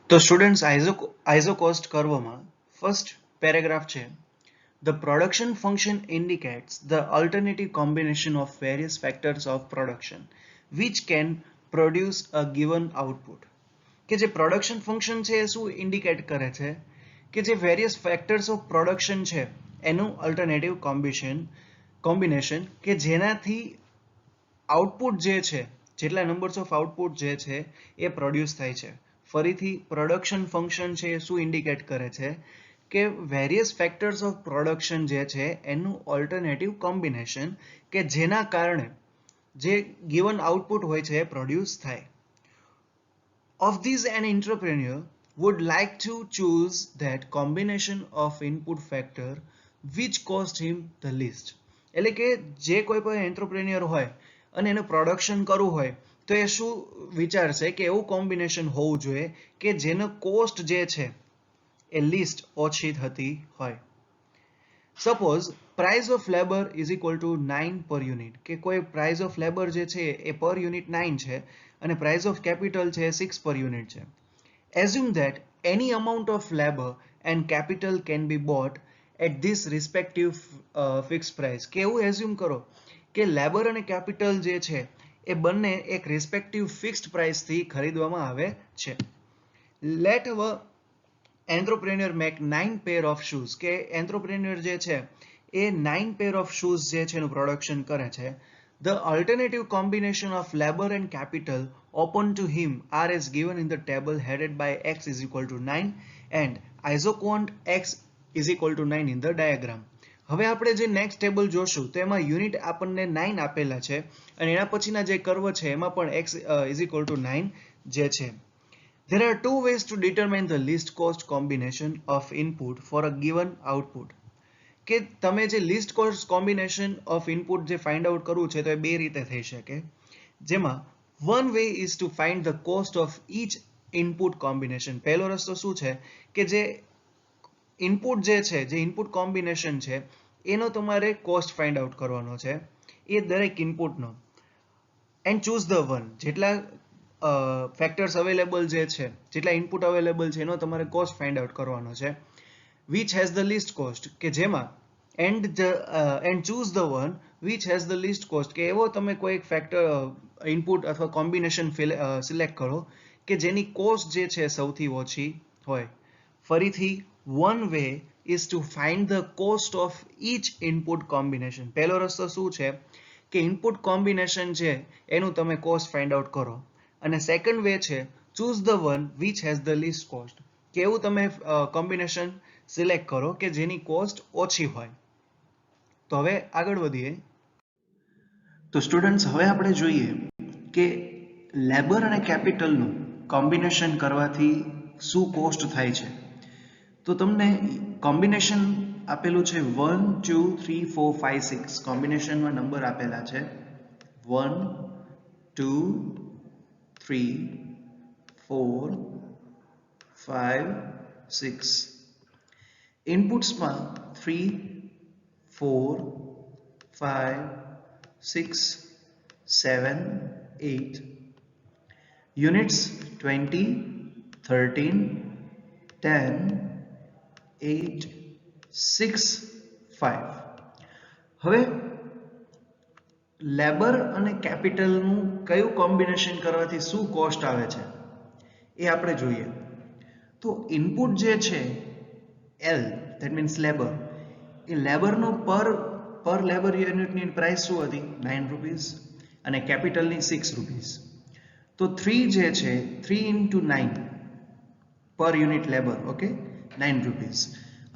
તો સ્ટુડન્ટ્સ, આઇઝોકોસ્ટ કર્વમાં ફર્સ્ટ પેરેગ્રાફ છે, the production function indicates the alternative combination of various factors of production which can produce a given output. કે જે પ્રોડક્શન ફંક્શન છે એ શું ઇન્ડિકેટ કરે છે? કે જે વેરિયસ ફેક્ટર્સ ઓફ પ્રોડક્શન છે એનું અલ્ટરનેટિવ કોમ્બિનેશન કે જેનાથી આઉટપુટ જે છે, જેટલા નંબર્સ ઓફ આઉટપુટ જે છે એ પ્રોડ્યુસ થાય છે. ફરીથી પ્રોડક્શન ફંક્શન છે એ શું ઇન્ડિકેટ કરે છે? કે વેરિયસ ફેક્ટર્સ ઓફ પ્રોડક્શન જે છે એનું ઓલ્ટરનેટિવ કોમ્બિનેશન કે જેના કારણે જે ગિવન આઉટપુટ હોય છે એ પ્રોડ્યુસ થાય. Of these, an entrepreneur would like to choose that combination of input factor which cost him the least. એટલે કે જે કોઈ પણ એન્ટરપ્રેન્યોર હોય અને એનું પ્રોડક્શન કરવું હોય તો એ શું વિચારશે કે એવું કોમ્બિનેશન હોવું જોઈએ કે જેનો કોસ્ટ જે છે એ લિસ્ટ ઓછી થતી હોય. Suppose price of labour is equal to 9 પર યુનિટ. કે કોઈ પ્રાઇસ ઓફ લેબર જે છે એ પર યુનિટ 9 છે અને પ્રાઇસ ઓફ કેપિટલ છે 6 પર યુનિટ છે. Assume that any amount of labor and capital can be bought at this respective fixed price. કે એવું એઝ્યુમ કરો કે લેબર અને કેપિટલ જે છે એ બંને એક રિસ્પેક્ટિવ ફિક્સ્ડ પ્રાઇસથી ખરીદવામાં આવે છે. Let our entrepreneur make 9 pair of shoes. કે entrepreneur જે છે એ 9 pair of shoes જે છે એનું પ્રોડક્શન કરે છે. The alternative combination of labor and capital open to him are as given in the table headed by x is equal to 9 and isocont x is equal to 9 in the diagram. હવે આપણે જે નેક્સ્ટ ટેબલ જોશું તો એમાં યુનિટ આપણને 9 આપેલા છે અને એના પછીના જે કર્વ છે એમાં પણ x is equal to 9 જે છે. There are two ways to determine the least cost combination of input for a given output. કે તમે જે least cost combination of input જે ફાઇન્ડ આઉટ કરવું છે તો એ બે રીતે થઈ શકે. જેમાં one way is to find the cost of each input combination. પહેલો રસ્તો શું છે કે જે ઇનપુટ જે છે, જે ઇનપુટ કોમ્બિનેશન છે એનો તમારે કોસ્ટ ફાઇન્ડ આઉટ કરવાનો છે, એ દરેક ઇનપુટનો. એન્ડ ચૂઝ ધ વન, જેટલા ફેક્ટર્સ અવેલેબલ જે છે, જેટલા ઇનપુટ અવેલેબલ છે એનો તમારે કોસ્ટ ફાઇન્ડ આઉટ કરવાનો છે. which has the least cost, કે જેમાં and choose the one which has the least cost, કે એવો તમે કોઈ એક ફેક્ટર ઇનપુટ અથવા કોમ્બિનેશન સિલેક્ટ કરો કે જેની કોસ્ટ જે છે સૌથી ઓછી હોય. ફરીથી one way is to find the cost of each input combination. પહેલો રસ્તો શું છે કે ઇનપુટ કોમ્બિનેશન છે એનું તમે કોસ્ટ ફાઇન્ડ આઉટ કરો અને સેકન્ડ વે છે choose the one which has the least cost, કે એવું તમે કોમ્બિનેશન સિલેક્ટ કરો કે જેની કોસ્ટ ઓછી હોય. તો હવે આગળ વધીએ. તો સ્ટુડન્ટ્સ, હવે આપણે જોઈએ કે લેબર અને કેપિટલનું કોમ્બિનેશન કરવાથી શું કોસ્ટ થાય છે. તો તમને કોમ્બિનેશન આપેલું છે 1 2 3 4 5 6 કોમ્બિનેશનમાં નંબર આપેલા છે 1 2 3 4 5 6 ઇનપુટ્સમાં 3 4 5 6 7 8 units 20 13 10 8 6 5 હવે લેબર અને કેપિટલનું કયું કોમ્બિનેશન કરવાથી શું કોસ્ટ આવે છે એ આપણે જોઈએ તો ઇનપુટ જે છે એલ ધેટ મીન્સ લેબર એ લેબરનો પર લેબર યુનિટની પ્રાઇસ શું હતી 9 રૂપીસ અને કેપિટલની 6 રૂપીસ તો 3 જે છે 3 into 9 પર યુનિટ લેબર ઓકે 9 રૂપીસ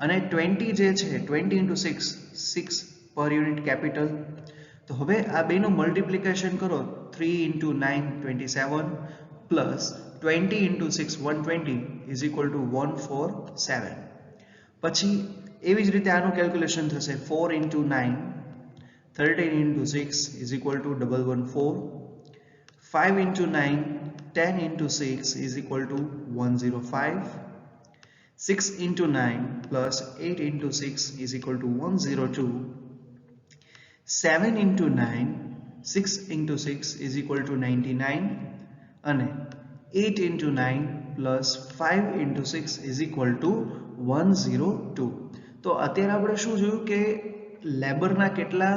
અને 20 જે છે 20 into 6 6 પર યુનિટ કેપિટલ તો હવે આ બેનું મલ્ટિપ્લિકેશન કરો 3 into 9 27 plus 20 into 6 120 is equal to 147 પછી એવી જ રીતે આનું કેલ્ક્યુલેશન થશે 4 into 9 13 into 6 is equal to 114 5 into 9 10 into 6 is equal to 105 6 into 9 plus 8 into 6 is equal to 102 7 into 9 6 into 6 is equal to 99 અને 8 into 9 plus 5 into 6 is equal to 102 તો અત્યારે આપણે શું જોયું કે લેબરના કેટલા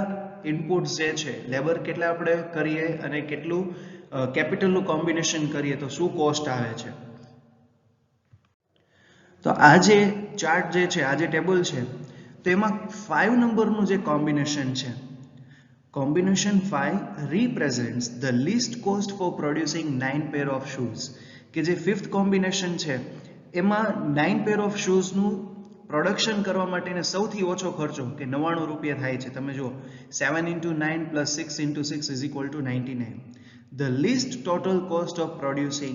ઇનપુટ્સ જે છે લેબર કેટલા આપણે કરીએ અને કેટલું કેપિટલનું કોમ્બિનેશન કરીએ તો શું કોસ્ટ આવે છે તો આ જે ચાર્ટ જે છે આ જે ટેબલ છે તો એમાં 5 નંબરનું જે કોમ્બિનેશન છે combination 5 represents the least cost for producing 9 pair of shoes કે જે ફિફ્થ કોમ્બિનેશન છે એમાં 9 પેર ઓફ શૂઝનું પ્રોડક્શન કરવા માટેને સૌથી ઓછો ખર્ચો કે 99 રૂપિયા થાય છે તમે જુઓ 7 into 9 plus 6 into 6 is equal to 99 the least total cost of producing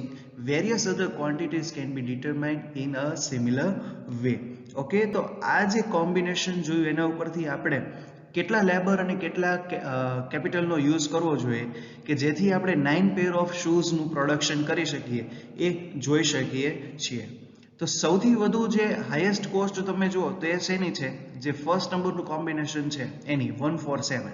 various other quantities can be determined in a similar way okay તો આ જે કોમ્બિનેશન જોયું એના ઉપરથી આપણે કેટલા લેબર અને કેટલા કેપિટલનો યુઝ કરવો જોઈએ કે જેથી આપણે 9 પેર ઓફ શૂઝનું પ્રોડક્શન કરી શકીએ એ જોઈ શકીએ છીએ તો સૌથી વધુ જે હાઈએસ્ટ કોસ્ટ તમે જુઓ તો એ શેની છે જે ફર્સ્ટ નંબરનું કોમ્બિનેશન છે એની 147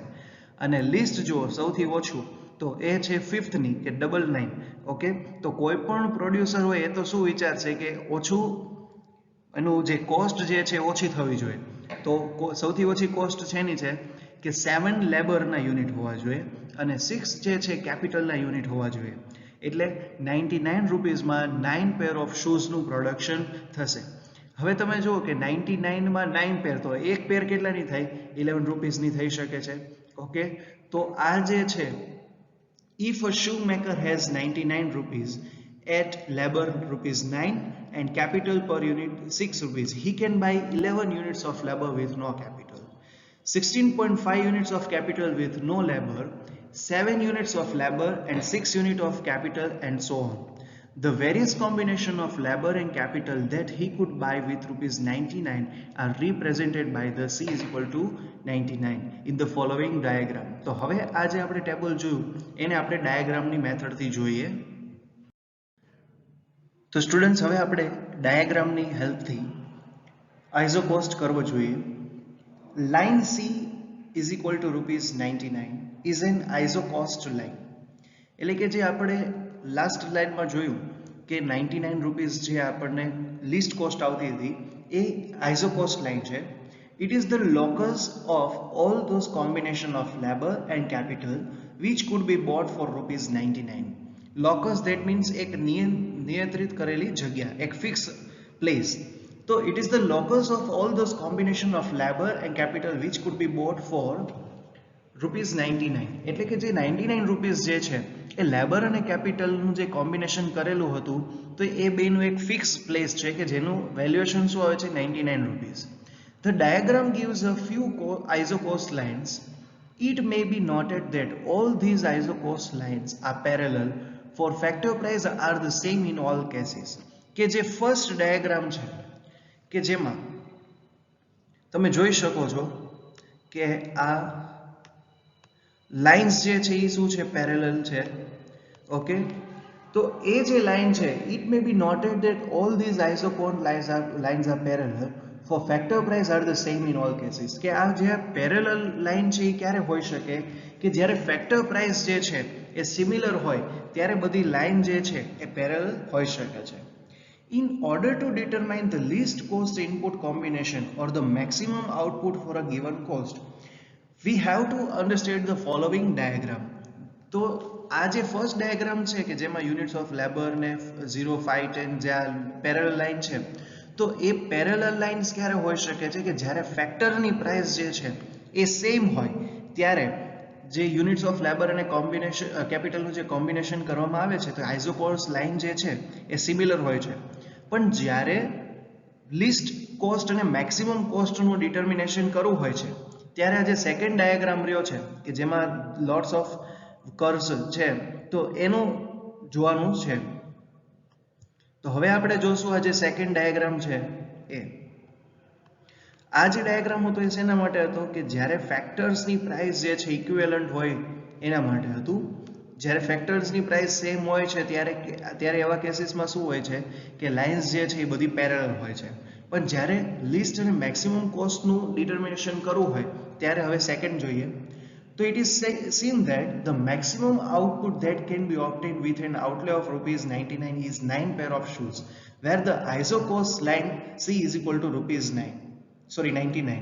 અને લિસ્ટ જુઓ સૌથી ઓછું તો એ છે ફિફ્થની કે 99 ઓકે તો કોઈ પણ પ્રોડ્યુસર હોય એ તો શું વિચારશે કે ઓછું એનું જે કોસ્ટ જે છે ઓછી થવી જોઈએ તો સૌથી ઓછી કોસ્ટ છે એની છે કે 7 લેબરના યુનિટ હોવા જોઈએ અને 6 જે છે કેપિટલના યુનિટ હોવા જોઈએ એટલે 99 રૂપીસમાં 9 પેર ઓફ શૂઝનું પ્રોડક્શન થશે હવે તમે જુઓ કે 99માં 9 પેર તો એક પેર કેટલાની થાય 11 રૂપીસની થઈ શકે છે ઓકે તો આ જે છે if a shoemaker has 99 rupees at labor rupees 9 and capital per unit 6 rupees he can buy 11 units of labor with no capital 16.5 units of capital with no labor 7 units of labor and 6 units of capital and so on the various combination of labor and capital that he could buy with rupees 99 are represented by the C is equal to 99 in the following diagram તો હવે આ જે આપણે ટેબલ જોયું એને આપણે ડાયાગ્રામની મેથડથી જોઈએ તો સ્ટુડન્ટ્સ હવે આપણે ડાયાગ્રામની હેલ્પથી આઇઝો કોસ્ટ કરવો જોઈએ line C is equal to rupees 99 is an iso cost line એટલે કે જે આપણે લાસ્ટ સ્લાઇડમાં જોયું કે 99 રૂપીસ જે આપણને લિસ્ટ કોસ્ટ આવતી હતી એ આઇસો કોસ્ટ લાઇન છે it is the locus of all those combination of labor and capital which could be bought for rupees 99 locus that means એક નિયંત્રિત કરેલી જગ્યા એક ફિક્સ પ્લેસ તો it is the locus of all those combination of labor and capital which could be bought for rupees 99 એટલે કે જે 99 રૂપીસ જે છે એ લેબર અને કેપિટલનું જે કોમ્બિનેશન કરેલું હતું તો એ બેનું એક ફિક્સ પ્લેસ છે કે જેનું વેલ્યુએશન શું આવે છે 99 rupees The diagram gives a few iso-cost lines. It may be noted that all these iso-cost lines are parallel for factor price are the same in all cases. કે જે ફર્સ્ટ ડાયાગ્રામ છે કે જેમાં તમે જોઈ શકો છો કે આ લાઇન્સ જે છે એ શું છે, પેરેલલ છે. ઓકે, તો એ જે લાઇન છે, it may be noted that all these isochron lines are parallel for factor price are the same in all cases. કે આ જે પેરેલલ લાઇન છે એ ક્યારે હોઈ શકે કે જ્યારે ફેક્ટર પ્રાઇસ જે છે એ સિમિલર હોય ત્યારે બધી લાઇન જે છે એ પેરેલલ હોઈ શકે છે. In order to determine the least cost input combination or the maximum output for a given cost, we have to understand the following diagram. તો આ જે ફર્સ્ટ ડાયાગ્રામ છે કે જેમાં યુનિટ્સ ઓફ લેબર ને 0, 5, 10 જે આ પેરેલલ લાઇન છે, તો એ પેરેલલ લાઇન્સ ક્યારે હોઈ શકે છે કે જ્યારે ફેક્ટરની પ્રાઇસ જે છે એ સેમ હોય ત્યારે જે યુનિટ્સ ઓફ લેબર અને કોમ્બિનેશન કેપિટલનું જે કોમ્બિનેશન કરવામાં આવે છે તો આઇઝોકોર્સ લાઇન જે છે એ સિમિલર હોય છે. પણ જ્યારે લિસ્ટ કોસ્ટ અને મેક્સિમમ કોસ્ટનું ડિટર્મિનેશન કરવું હોય છે ત્યારે આ જે સેકન્ડ ડાયાગ્રામ રહ્યો છે કે જેમાં લોટ્સ ઓફ કર્વ્સ છે તો એનું જોવાનું છે. તો હવે આપણે જોશું આ જે સેકન્ડ ડાયાગ્રામ છે એ આ જે ડાયાગ્રામ હતો એ શેના માટે હતો કે જ્યારે ફેક્ટર્સની પ્રાઇસ જે છે ઇક્વિવેલન્ટ હોય એના માટે હતું. જ્યારે ફેક્ટર્સની પ્રાઇસ સેમ હોય છે ત્યારે એવા કેસીસમાં શું હોય છે કે લાઇન્સ જે છે એ બધી પેરેલલ હોય છે. પણ જ્યારે લિસ્ટ અને મેક્સિમમ કોસ્ટનું ડિટર્મિનેશન કરવું હોય ત્યારે હવે સેકન્ડ જોઈએ. So it is seen that the maximum output that can be obtained with an outlay of rupees 99 is 9 pair of shoes, where the ISO cost line C is equal to rupees 99.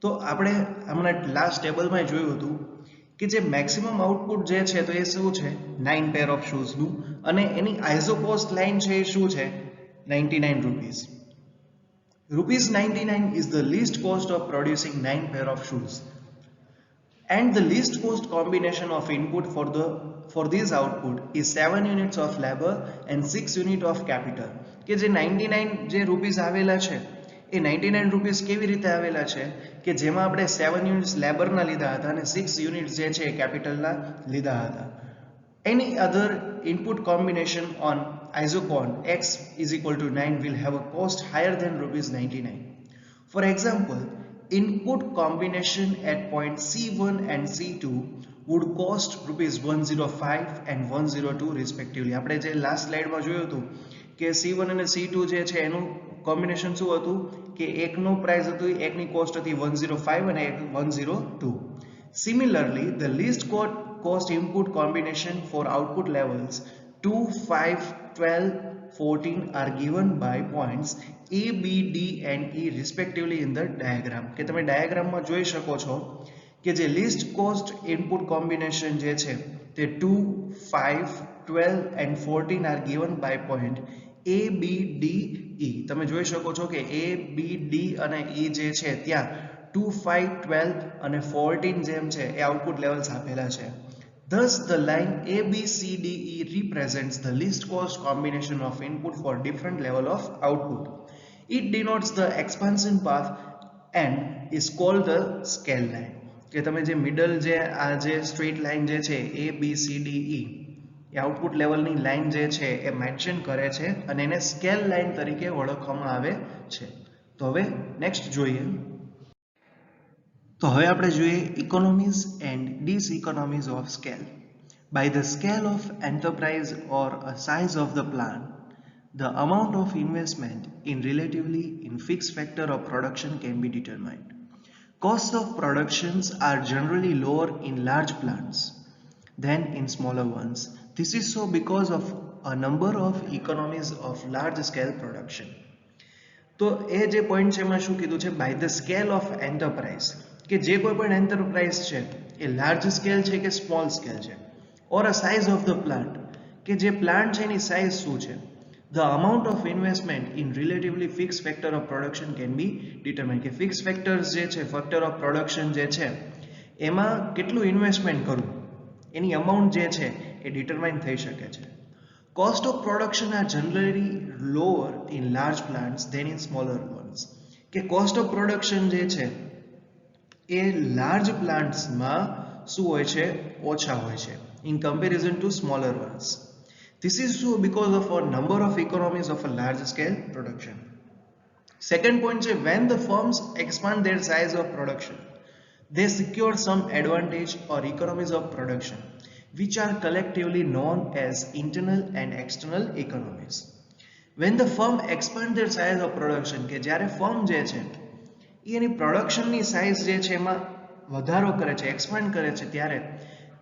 તો આપણે હમણાં લાસ્ટ ટેબલમાં જોયું હતું કે જે મેક્સિમમ આઉટપુટ જે છે તો એ શું છે 9 પેર ઓફ શૂઝનું અને એની આઈઝો કોસ્ટ લાઇન છે એ શું છે 99 rupees. Rupees 99 is the least cost of producing 9 pair of shoes. And the least cost combination of input for this output is 7 units of labor and 6 unit of capital. કે જે 99 જે રૂપીસ આવેલા છે એ 99 રૂપીસ કેવી રીતે આવેલા છે કે જેમાં આપણે 7 યુનિટ્સ લેબરના લીધા હતા અને 6 યુનિટ્સ જે છે એ કેપિટલના લીધા હતા. Any other input combination on isochron x is equal to 9 will have a cost higher than rupees 99. For example, input combination at point C1 and C2 would cost rupees 105 and 102 respectively. આપણે જે લાસ્ટ સ્લાઇડમાં જોયું હતું કે C1 અને C2 જે છે એનું કોમ્બિનેશન શું હતું કે એકનું પ્રાઇસ હતું એકની કોસ્ટ હતી 105 અને 102. Similarly, the least cost input combination for output levels 2, 5, 12, 14 are given by points A, B, D and E respectively in the diagram. કે તમે ડાયાગ્રામમાં જોઈ શકો છો કે જે લીસ્ટ કોસ્ટ ઇનપુટ કોમ્બિનેશન જે છે તે 2, 5, 12 and 14 are given by point A, B, D, E. તમે જોઈ શકો છો કે A, B, D અને E જે છે ત્યાં 2, 5, 12 અને 14 જેમ છે એ આઉટપુટ લેવલ્સ આપેલા છે. Thus, the line ABCDE represents the least cost combination of input for different level of output. It denotes the expansion path and is called the scale line. કે તમે જે મિડલ જે આ જે સ્ટ્રેટ લાઇન જે છે ABCDE એ આઉટપુટ લેવલની લાઇન જે છે એ મેન્શન કરે છે અને એને સ્કેલ લાઇન તરીકે ઓળખવામાં આવે છે. તો હવે નેક્સ્ટ જોઈએ. તો હવે આપણે જોઈએ economies and diseconomies of scale. By the scale of enterprise or a size of the plant, the amount of investment in relatively in fixed factor of production can be determined. Costs of productions are generally lower in large plants than in smaller ones. This is so because of a number of economies of large scale production. તો એ જે પોઈન્ટ છે એમાં શું કીધું છે by the scale of enterprise કે જે કોઈ પણ એન્ટરપ્રાઇઝ છે એ લાર્જ સ્કેલ છે કે સ્મોલ સ્કેલ છે ઓર અ સાઇઝ ઓફ ધ પ્લાન્ટ કે જે પ્લાન્ટ છે એની સાઇઝ શું છે the amount of investment in relatively fix factor of production can be determine કે ફિક્સ ફેક્ટર્સ જે છે ફેક્ટર ઓફ પ્રોડક્શન જે છે એમાં કેટલું ઇન્વેસ્ટમેન્ટ કરવું એની અમાઉન્ટ જે છે એ ડિટરમાઇન થઈ શકે છે. Cost of production are generally lower in large plants than in smaller ones. કે cost of production જે છે એ large plants માં શું હોય છે ઓછા હોય છે in comparison to smaller ones. This is so because of a number of economies of a large scale production. Second point is when the firms expand their size of production, they secure some advantage or economies of production, which are collectively known as internal and external economies. When the firm expand their size of production, કે જ્યારે ફર્મ જે છે એ એની પ્રોડક્શનની સાઇઝ જે છે એમાં વધારો કરે છે, એક્સપાન્ડ કરે છે, ત્યારે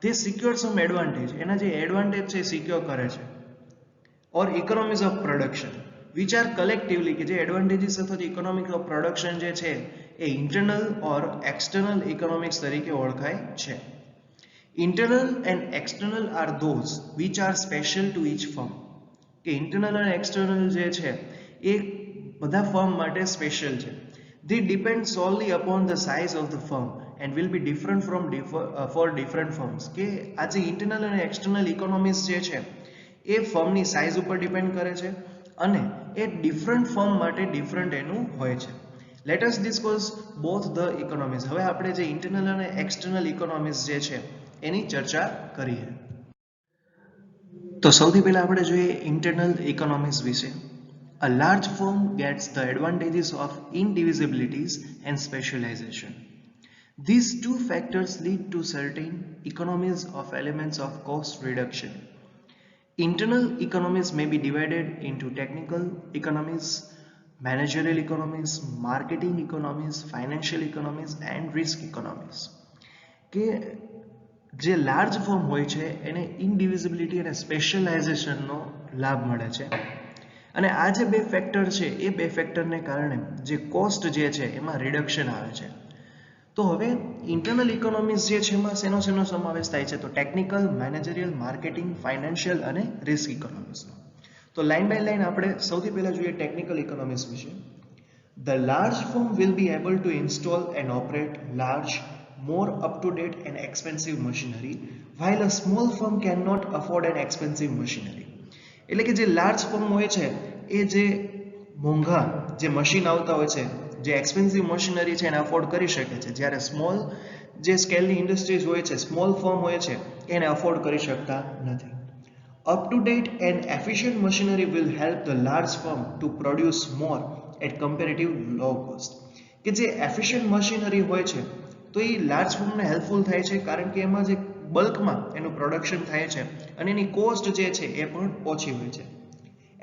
તે સિક્યોર સમ એડવાન્ટેજ, એના જે એડવાન્ટેજ છે એ સિક્યોર કરે છે, or economies of production which are collectively, કે જે એડવાન્ટેજીસ અથવા ઇકોનોમિક ઓફ પ્રોડક્શન જે છે એ ઇન્ટરનલ ઓર એક્સટર્નલ ઇકોનોમિક્સ તરીકે ઓળખાય છે. Internal and external are those which are special to each firm, કે ઇન્ટરનલ અને એક્સટર્નલ જે છે એ બધા ફર્મ માટે સ્પેશિયલ છે. They depend solely upon the size of the firm and will be different for different firms. કે આ જે ઇન્ટરનલ અને એક્સટર્નલ ઇકોનોમિક્સ જે છે એ ફર્મની સાઇઝ ઉપર ડિપેન્ડ કરે છે અને એ ડિફરન્ટ ફર્મ માટે ડિફરન્ટ એનું હોય છે. Let us discuss both the economics. હવે આપણે જે ઇન્ટરનલ અને એક્સટર્નલ ઇકોનોમિક્સ જે છે એની ચર્ચા કરીએ. તો સૌથી પહેલા આપણે જોઈએ ઇન્ટરનલ ઇકોનોમિક્સ વિશે. A large firm gets the advantages of indivisibilities and specialization. These two factors lead to certain economies of elements of cost reduction. Internal economies may be divided into technical economies, managerial economies, marketing economies, financial economies and risk economies. કે જે લાર્જ ફર્મ હોય છે એને ઇનડિવિઝિબિલિટી અને સ્પેશિયલાઇઝેશનનો લાભ મળે છે. અને આ જે બે ફેક્ટર છે એ બે ફેક્ટરને કારણે જે કોસ્ટ જે છે એમાં રિડક્શન આવે છે. તો હવે ઇન્ટરનલ ઇકોનોમિક્સ જે છે એમાં શેનો સમાવેશ થાય છે? તો ટેકનિકલ, મેનેજરિયલ, માર્કેટિંગ, ફાઇનાન્શિયલ અને રિસ્ક ઇકોનોમિક્સનો. તો લાઇન બાય લાઇન આપણે સૌથી પહેલા જોઈએ ટેકનિકલ ઇકોનોમિક્સ વિશે. The large firm will be able two install and operate large, more up-to-date and expensive machinery, while a small firm cannot afford an expensive machinery. એટલે કે જે લાર્જ ફર્મ હોય છે એ જે મોંઘા જે મશીન આવતા હોય છે, જે એક્સપેન્સિવ મશીનરી છે એને અફોર્ડ કરી શકે છે, જ્યારે સ્મોલ જે સ્કેલની ઇન્ડસ્ટ્રીઝ હોય છે, સ્મોલ ફર્મ હોય છે એને અફોર્ડ કરી શકતા નથી. Up-to-date and efficient machinery will help the large firm to produce more at comparative low cost. કે જે એફિશિયન્ટ મશીનરી હોય છે તો એ લાર્જ ફર્મને હેલ્પફુલ થાય છે, કારણ કે એમાં જે બલ્કમાં એનું પ્રોડક્શન થાય છે અને એની કોસ્ટ જે છે એ પણ ઓછી હોય છે.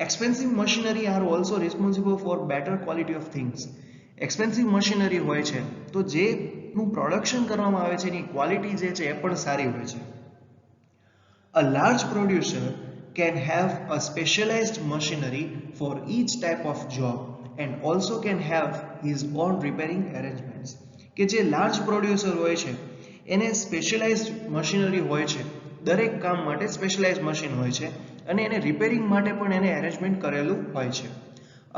Expensive machinery are also responsible for better quality of things. Expensive machinery હોય છે તો જેનું પ્રોડક્શન કરવામાં આવે છે એની ક્વોલિટી જે છે એ પણ સારી હોય છે. A large producer can have a specialized machinery for each type of job and also can have his own repairing arrangements. કે જે લાર્જ પ્રોડ્યુસર હોય છે એને સ્પેશિયલાઇઝડ મશીનરી હોય છે, દરેક કામ માટે સ્પેશિયલાઇઝ મશીન હોય છે અને એને રિપેરિંગ માટે પણ એને એરેન્જમેન્ટ કરેલું હોય છે.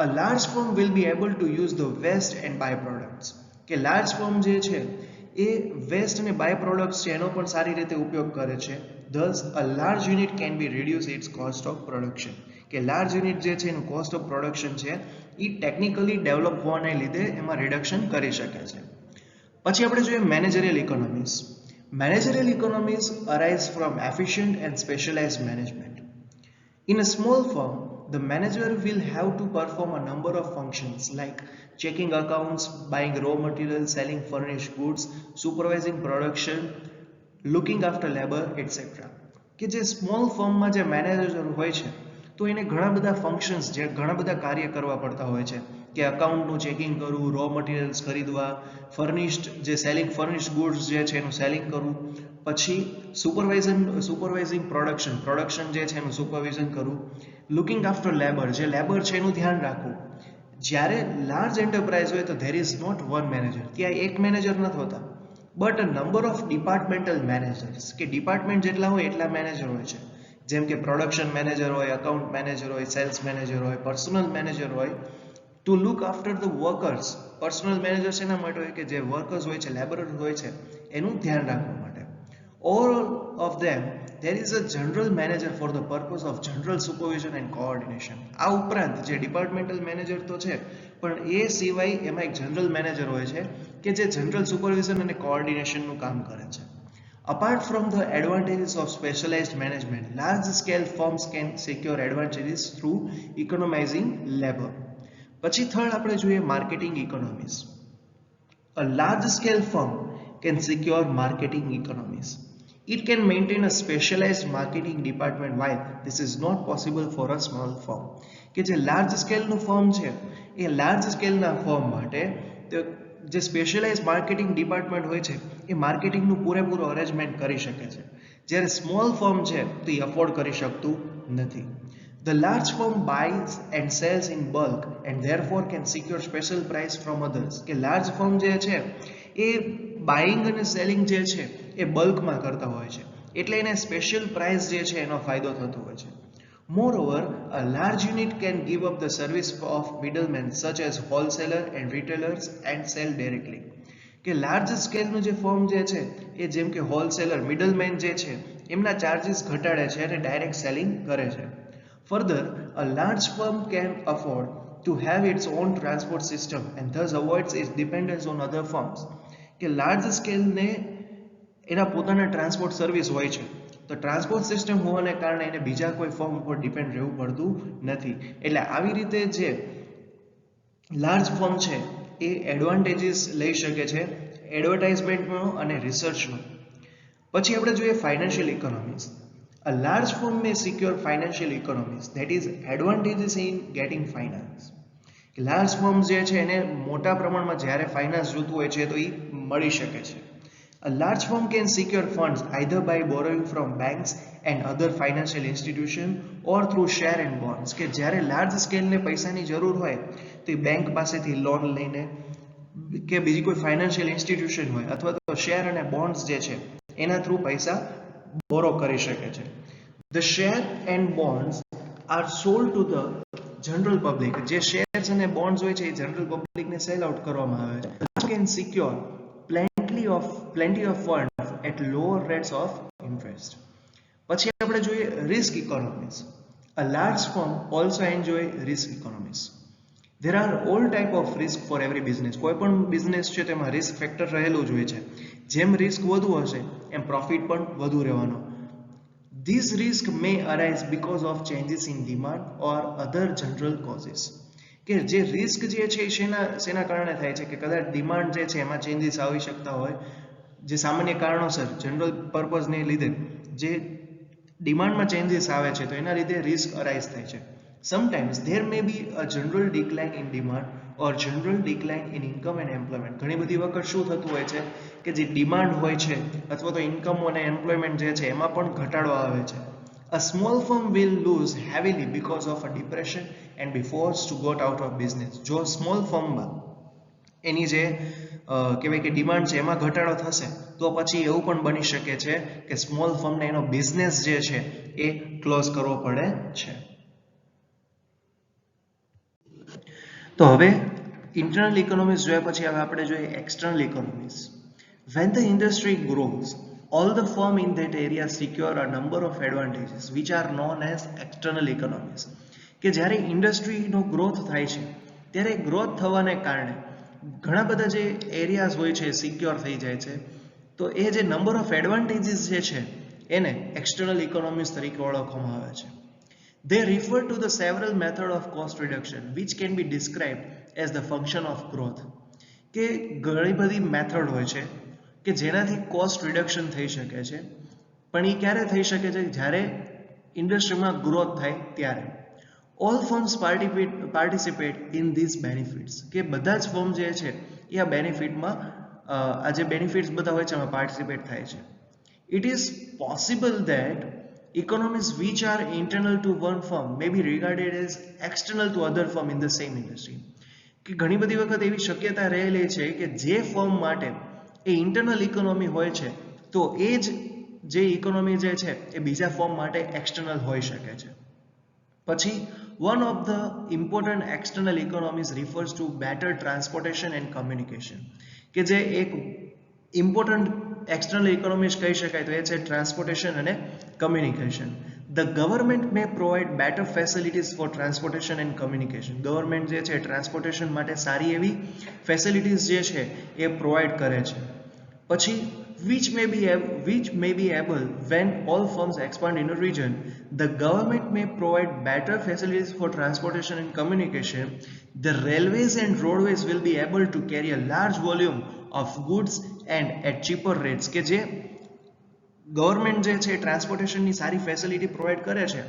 A large firm will be able to use the waste and by products. કે લાર્જ ફર્મ જે છે એ વેસ્ટ અને બાય પ્રોડક્ટ્સ છે એનો પણ સારી રીતે ઉપયોગ કરે છે. Thus, a large unit can be reduce its cost of production. કે લાર્જ યુનિટ જે છે એનું કોસ્ટ ઓફ પ્રોડક્શન છે એ ટેકનિકલી ડેવલપ હોવાને લીધે એમાં રિડક્શન કરી શકે છે. પછી આપણે જોઈએ managerial economics. Managerial economics arise from efficient and specialised management. In a small firm, the manager will have to perform a number of functions like checking accounts, buying raw materials, selling furnished goods, supervising production, looking after labor, etc. કે જે સ્મોલ ફર્મમાં જે મેનેજર હોય છે તો એને ઘણા બધા ફંક્શન્સ, જે ઘણા બધા કાર્ય કરવા પડતા હોય છે, કે અકાઉન્ટનું ચેકિંગ કરવું, રો મટીરિયલ્સ ખરીદવા, ફર્નિશ્ડ જે સેલિંગ ફર્નિશ્ડ ગુડ્સ જે છે એનું સેલિંગ કરવું, પછી સુપરવાઇઝિંગ પ્રોડક્શન જે છે એનું સુપરવિઝન કરવું, લુકિંગ આફ્ટર લેબર, જે લેબર છે એનું ધ્યાન રાખવું. જ્યારે લાર્જ એન્ટરપ્રાઇઝ હોય તો there is not one manager, ત્યાં એક મેનેજર નથી હોતા, but a number of departmental managers, કે ડિપાર્ટમેન્ટ જેટલા હોય એટલા મેનેજર હોય છે. જેમ કે પ્રોડક્શન મેનેજર હોય, અકાઉન્ટ મેનેજર હોય, સેલ્સ મેનેજર હોય, પર્સનલ મેનેજર હોય, to look after the workers. Personnel manager શેના માટે હોય? કે જે વર્કર્સ હોય છે, લેબરર્સ હોય છે એનું ધ્યાન રાખવા માટે. All of them, there is a general manager for the purpose of general supervision and coordination. આ ઉપરાંત જે ડિપાર્ટમેન્ટલ મેનેજર તો છે પણ એ સિવાય એમાં એક જનરલ મેનેજર હોય છે કે જે જનરલ સુપરવિઝન અને કોઓર્ડિનેશનનું કામ કરે છે. Apart from the advantages of specialized management, large scale firms can secure advantages through economizing labor. પછી થર્ડ આપણે જોઈએ marketing economies. A large scale firm can secure marketing economies. It can maintain a specialized marketing department while this is not possible for a small firm. કે જે લાર્જ સ્કેલનું ફર્મ છે એ લાર્જ સ્કેલના ફર્મ માટે જે સ્પેશિયલાઇઝ માર્કેટિંગ ડિપાર્ટમેન્ટ હોય છે એ માર્કેટિંગનું પૂરેપૂરું અરેન્જમેન્ટ કરી શકે છે, જ્યારે સ્મોલ ફર્મ છે તો એ અફોર્ડ કરી શકતું નથી. The large firm buys and sells in bulk and therefore can secure special price from others. કે લાર્જ ફર્મ જે છે એ બાઇંગ અને સેલિંગ જે છે એ બલ્કમાં કરતા હોય છે, એટલે એને સ્પેશિયલ પ્રાઇસ જે છે એનો ફાયદો થતો હોય છે. Moreover, a large unit can give up the service of middlemen such as wholesaler and retailers and sell directly. કે લાર્જ સ્કેલનું જે ફર્મ જે છે એ જેમ કે હોલસેલર, મિડલમેન જે છે એમના ચાર્જીસ ઘટાડે છે અને ડાયરેક્ટ સેલિંગ કરે છે. Further, a large firm can afford to have its own transport system and thus avoids its dependence on other firms. કે લાર્જ સ્કેલને એના પોતાના ટ્રાન્સપોર્ટ સર્વિસ હોય છે, તો ટ્રાન્સપોર્ટ સિસ્ટમ હોવાને કારણે એને બીજા કોઈ ફર્મ ઉપર ડિપેન્ડ રહેવું પડતું નથી. એટલે આવી રીતે જે લાર્જ ફર્મ છે એ એડવાન્ટેજીસ લઈ શકે છે એડવર્ટાઇઝમેન્ટનો અને રિસર્ચનો. પછી આપણે જોઈએ financial economies. A large firm may secure financial economies, that is advantages in getting finance. Large firm જે છે એને મોટા પ્રમાણમાં જ્યારે ફાઇનાન્સ જોતું હોય છે તો એ મળી શકે છે. A large firm can secure funds either by borrowing from banks and other financial institutions or through share and bonds. કે જ્યારે લાર્જ સ્કેલને પૈસાની જરૂર હોય તો એ બેંક પાસેથી લોન લઈને કે બીજી કોઈ ફાઇનાન્શિયલ ઇન્સ્ટિટ્યુશન હોય અથવા તો શેર અને બોન્ડ્સ જે છે એના થ્રુ પૈસા બોરો કરી શકે છે. The share and bonds are sold to the general public. જે શેર્સ અને બોન્ડ્સ હોય છે એ જનરલ પબ્લિકને સેલ આઉટ કરવામાં આવે છે. You can secure plenty of funds at lower rates of interest. પછી આપણે જોઈએ risk economies. A large firm also enjoy risk economies. There are all type of risk for every business. કોઈ પણ બિઝનેસ છે તેમાં રિસ્ક ફેક્ટર રહેલું જ હોય છે. જેમ રિસ્ક વધુ હશે એમ પ્રોફિટ પણ વધુ રહેવાનો. These risks may arise because of changes in demand or other general causes. કે જે રિસ્ક જે છે શેના કારણે થાય છે કે કદાચ ડિમાન્ડ જે છે એમાં ચેન્જીસ આવી શકતા હોય, જે સામાન્ય કારણોસર જનરલ પર્પઝને લીધે જે ડિમાન્ડમાં ચેન્જીસ આવે છે તો એના લીધે રિસ્ક અરાઇઝ થાય છે. Sometimes there may be a general decline in demand or general decline in income and employment. ઘણી બધી વખત શું થતું હોય છે કે જે ડિમાન્ડ હોય છે અથવા તો ઇન્કમ અને એમ્પ્લોયમેન્ટ જે છે એમાં પણ ઘટાડો આવે છે. A small firm will lose heavily because of a depression and be forced to go out of business. જો સ્મોલ ફર્મમાં એની જે કહેવાય કે ડિમાન્ડ છે એમાં ઘટાડો થશે તો પછી એવું પણ બની શકે છે કે સ્મોલ ફર્મને એનો બિઝનેસ જે છે એ ક્લોઝ કરવો પડે છે. તો હવે ઇન્ટરનલ ઇકોનોમીઝ જોયા પછી હવે આપણે જોઈએ external economies. When the industry grows, all the firm in that area secure a number of advantages which are known as external economies. કે જ્યારે ઇન્ડસ્ટ્રીનો ગ્રોથ થાય છે ત્યારે ગ્રોથ થવાને કારણે ઘણા બધા જે એરિયાઝ હોય છે સિક્યોર થઈ જાય છે, તો એ જે નંબર ઓફ એડવાન્ટેજીસ જે છે એને એક્સટર્નલ ઇકોનોમીઝ તરીકે ઓળખવામાં આવે છે. They refer to the several method of cost reduction which can be described as the function of growth. કે ઘણી બધી મેથડ હોય છે કે જેનાથી કોસ્ટ રિડક્શન થઈ શકે છે, પણ એ ક્યારે થઈ શકે છે જ્યારે ઇન્ડસ્ટ્રીમાં ગ્રોથ થાય ત્યારે. All firms participate in these benefits. કે બધા જ ફર્મ જે છે એ આ બેનિફિટમાં આ જે બેનિફિટ્સ બધા હોય છે એમાં પાર્ટિસિપેટ થાય છે. It is possible that economies which are internal to one firm may be regarded as external to other firm in the same industry. કે ઘણી બધી વખત એવી શક્યતા રહેલી છે કે જે ફર્મ માટે એ ઇન્ટરનલ ઇકોનોમી હોય છે તો એ જ જે ઇકોનોમી જે છે એ બીજા ફર્મ માટે એક્સટર્નલ હોઈ શકે છે. પછી one of the important external economies refers to better transportation and communication. કે જે એક ઇમ્પોર્ટન્ટ એક્સટર્નલ ઇકોનોમીઝ કહી શકાય તો એ છે ટ્રાન્સપોર્ટેશન અને communication. The government may provide better facilities for transportation and communication. Government જે છે ટ્રાન્સપોર્ટેશન માટે સારી એવી ફેસિલિટીઝ જે છે એ પ્રોવાઈડ કરે છે. પછી which may be able when all firms expand in a region. The government may provide better facilities for transportation and communication. The railways and roadways will be able to carry a large volume of goods and at cheaper rates. કે જે ગવર્મેન્ટ જે છે ટ્રાન્સપોર્ટેશનની સારી ફેસિલિટી પ્રોવાઈડ કરે છે,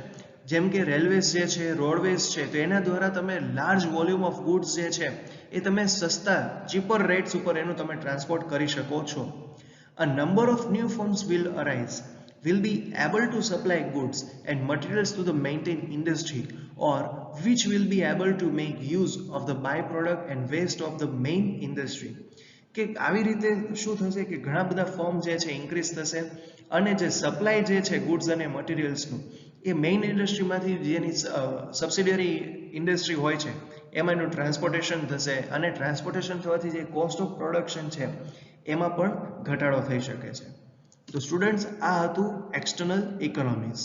જેમ કે રેલવેઝ જે છે, રોડવેઝ છે, તો એના દ્વારા તમે લાર્જ વોલ્યુમ ઓફ ગુડ્સ જે છે એ તમે સસ્તા ચીપર રેટ્સ ઉપર એનું તમે ટ્રાન્સપોર્ટ કરી શકો છો. A number of new firms will arise, will be able to supply goods and materials to the maintained industry, or which will be able to make use of the byproduct and waste of the main industry. કે આવી રીતે શું થશે કે ઘણા બધા ફર્મ જે છે ઇન્ક્રીઝ થશે અને જે સપ્લાય જે છે ગુડ્સ અને મટીરિયલ્સનું એ મેઇન ઇન્ડસ્ટ્રીમાંથી જેની સબસિડિયરી ઇન્ડસ્ટ્રી હોય છે એમાં એનું ટ્રાન્સપોર્ટેશન થશે અને ટ્રાન્સપોર્ટેશન થવાથી જે કોસ્ટ ઓફ પ્રોડક્શન છે એમાં પણ ઘટાડો થઈ શકે છે. તો સ્ટુડન્ટ્સ આ હતું એક્સટર્નલ ઇકોનોમિક્સ.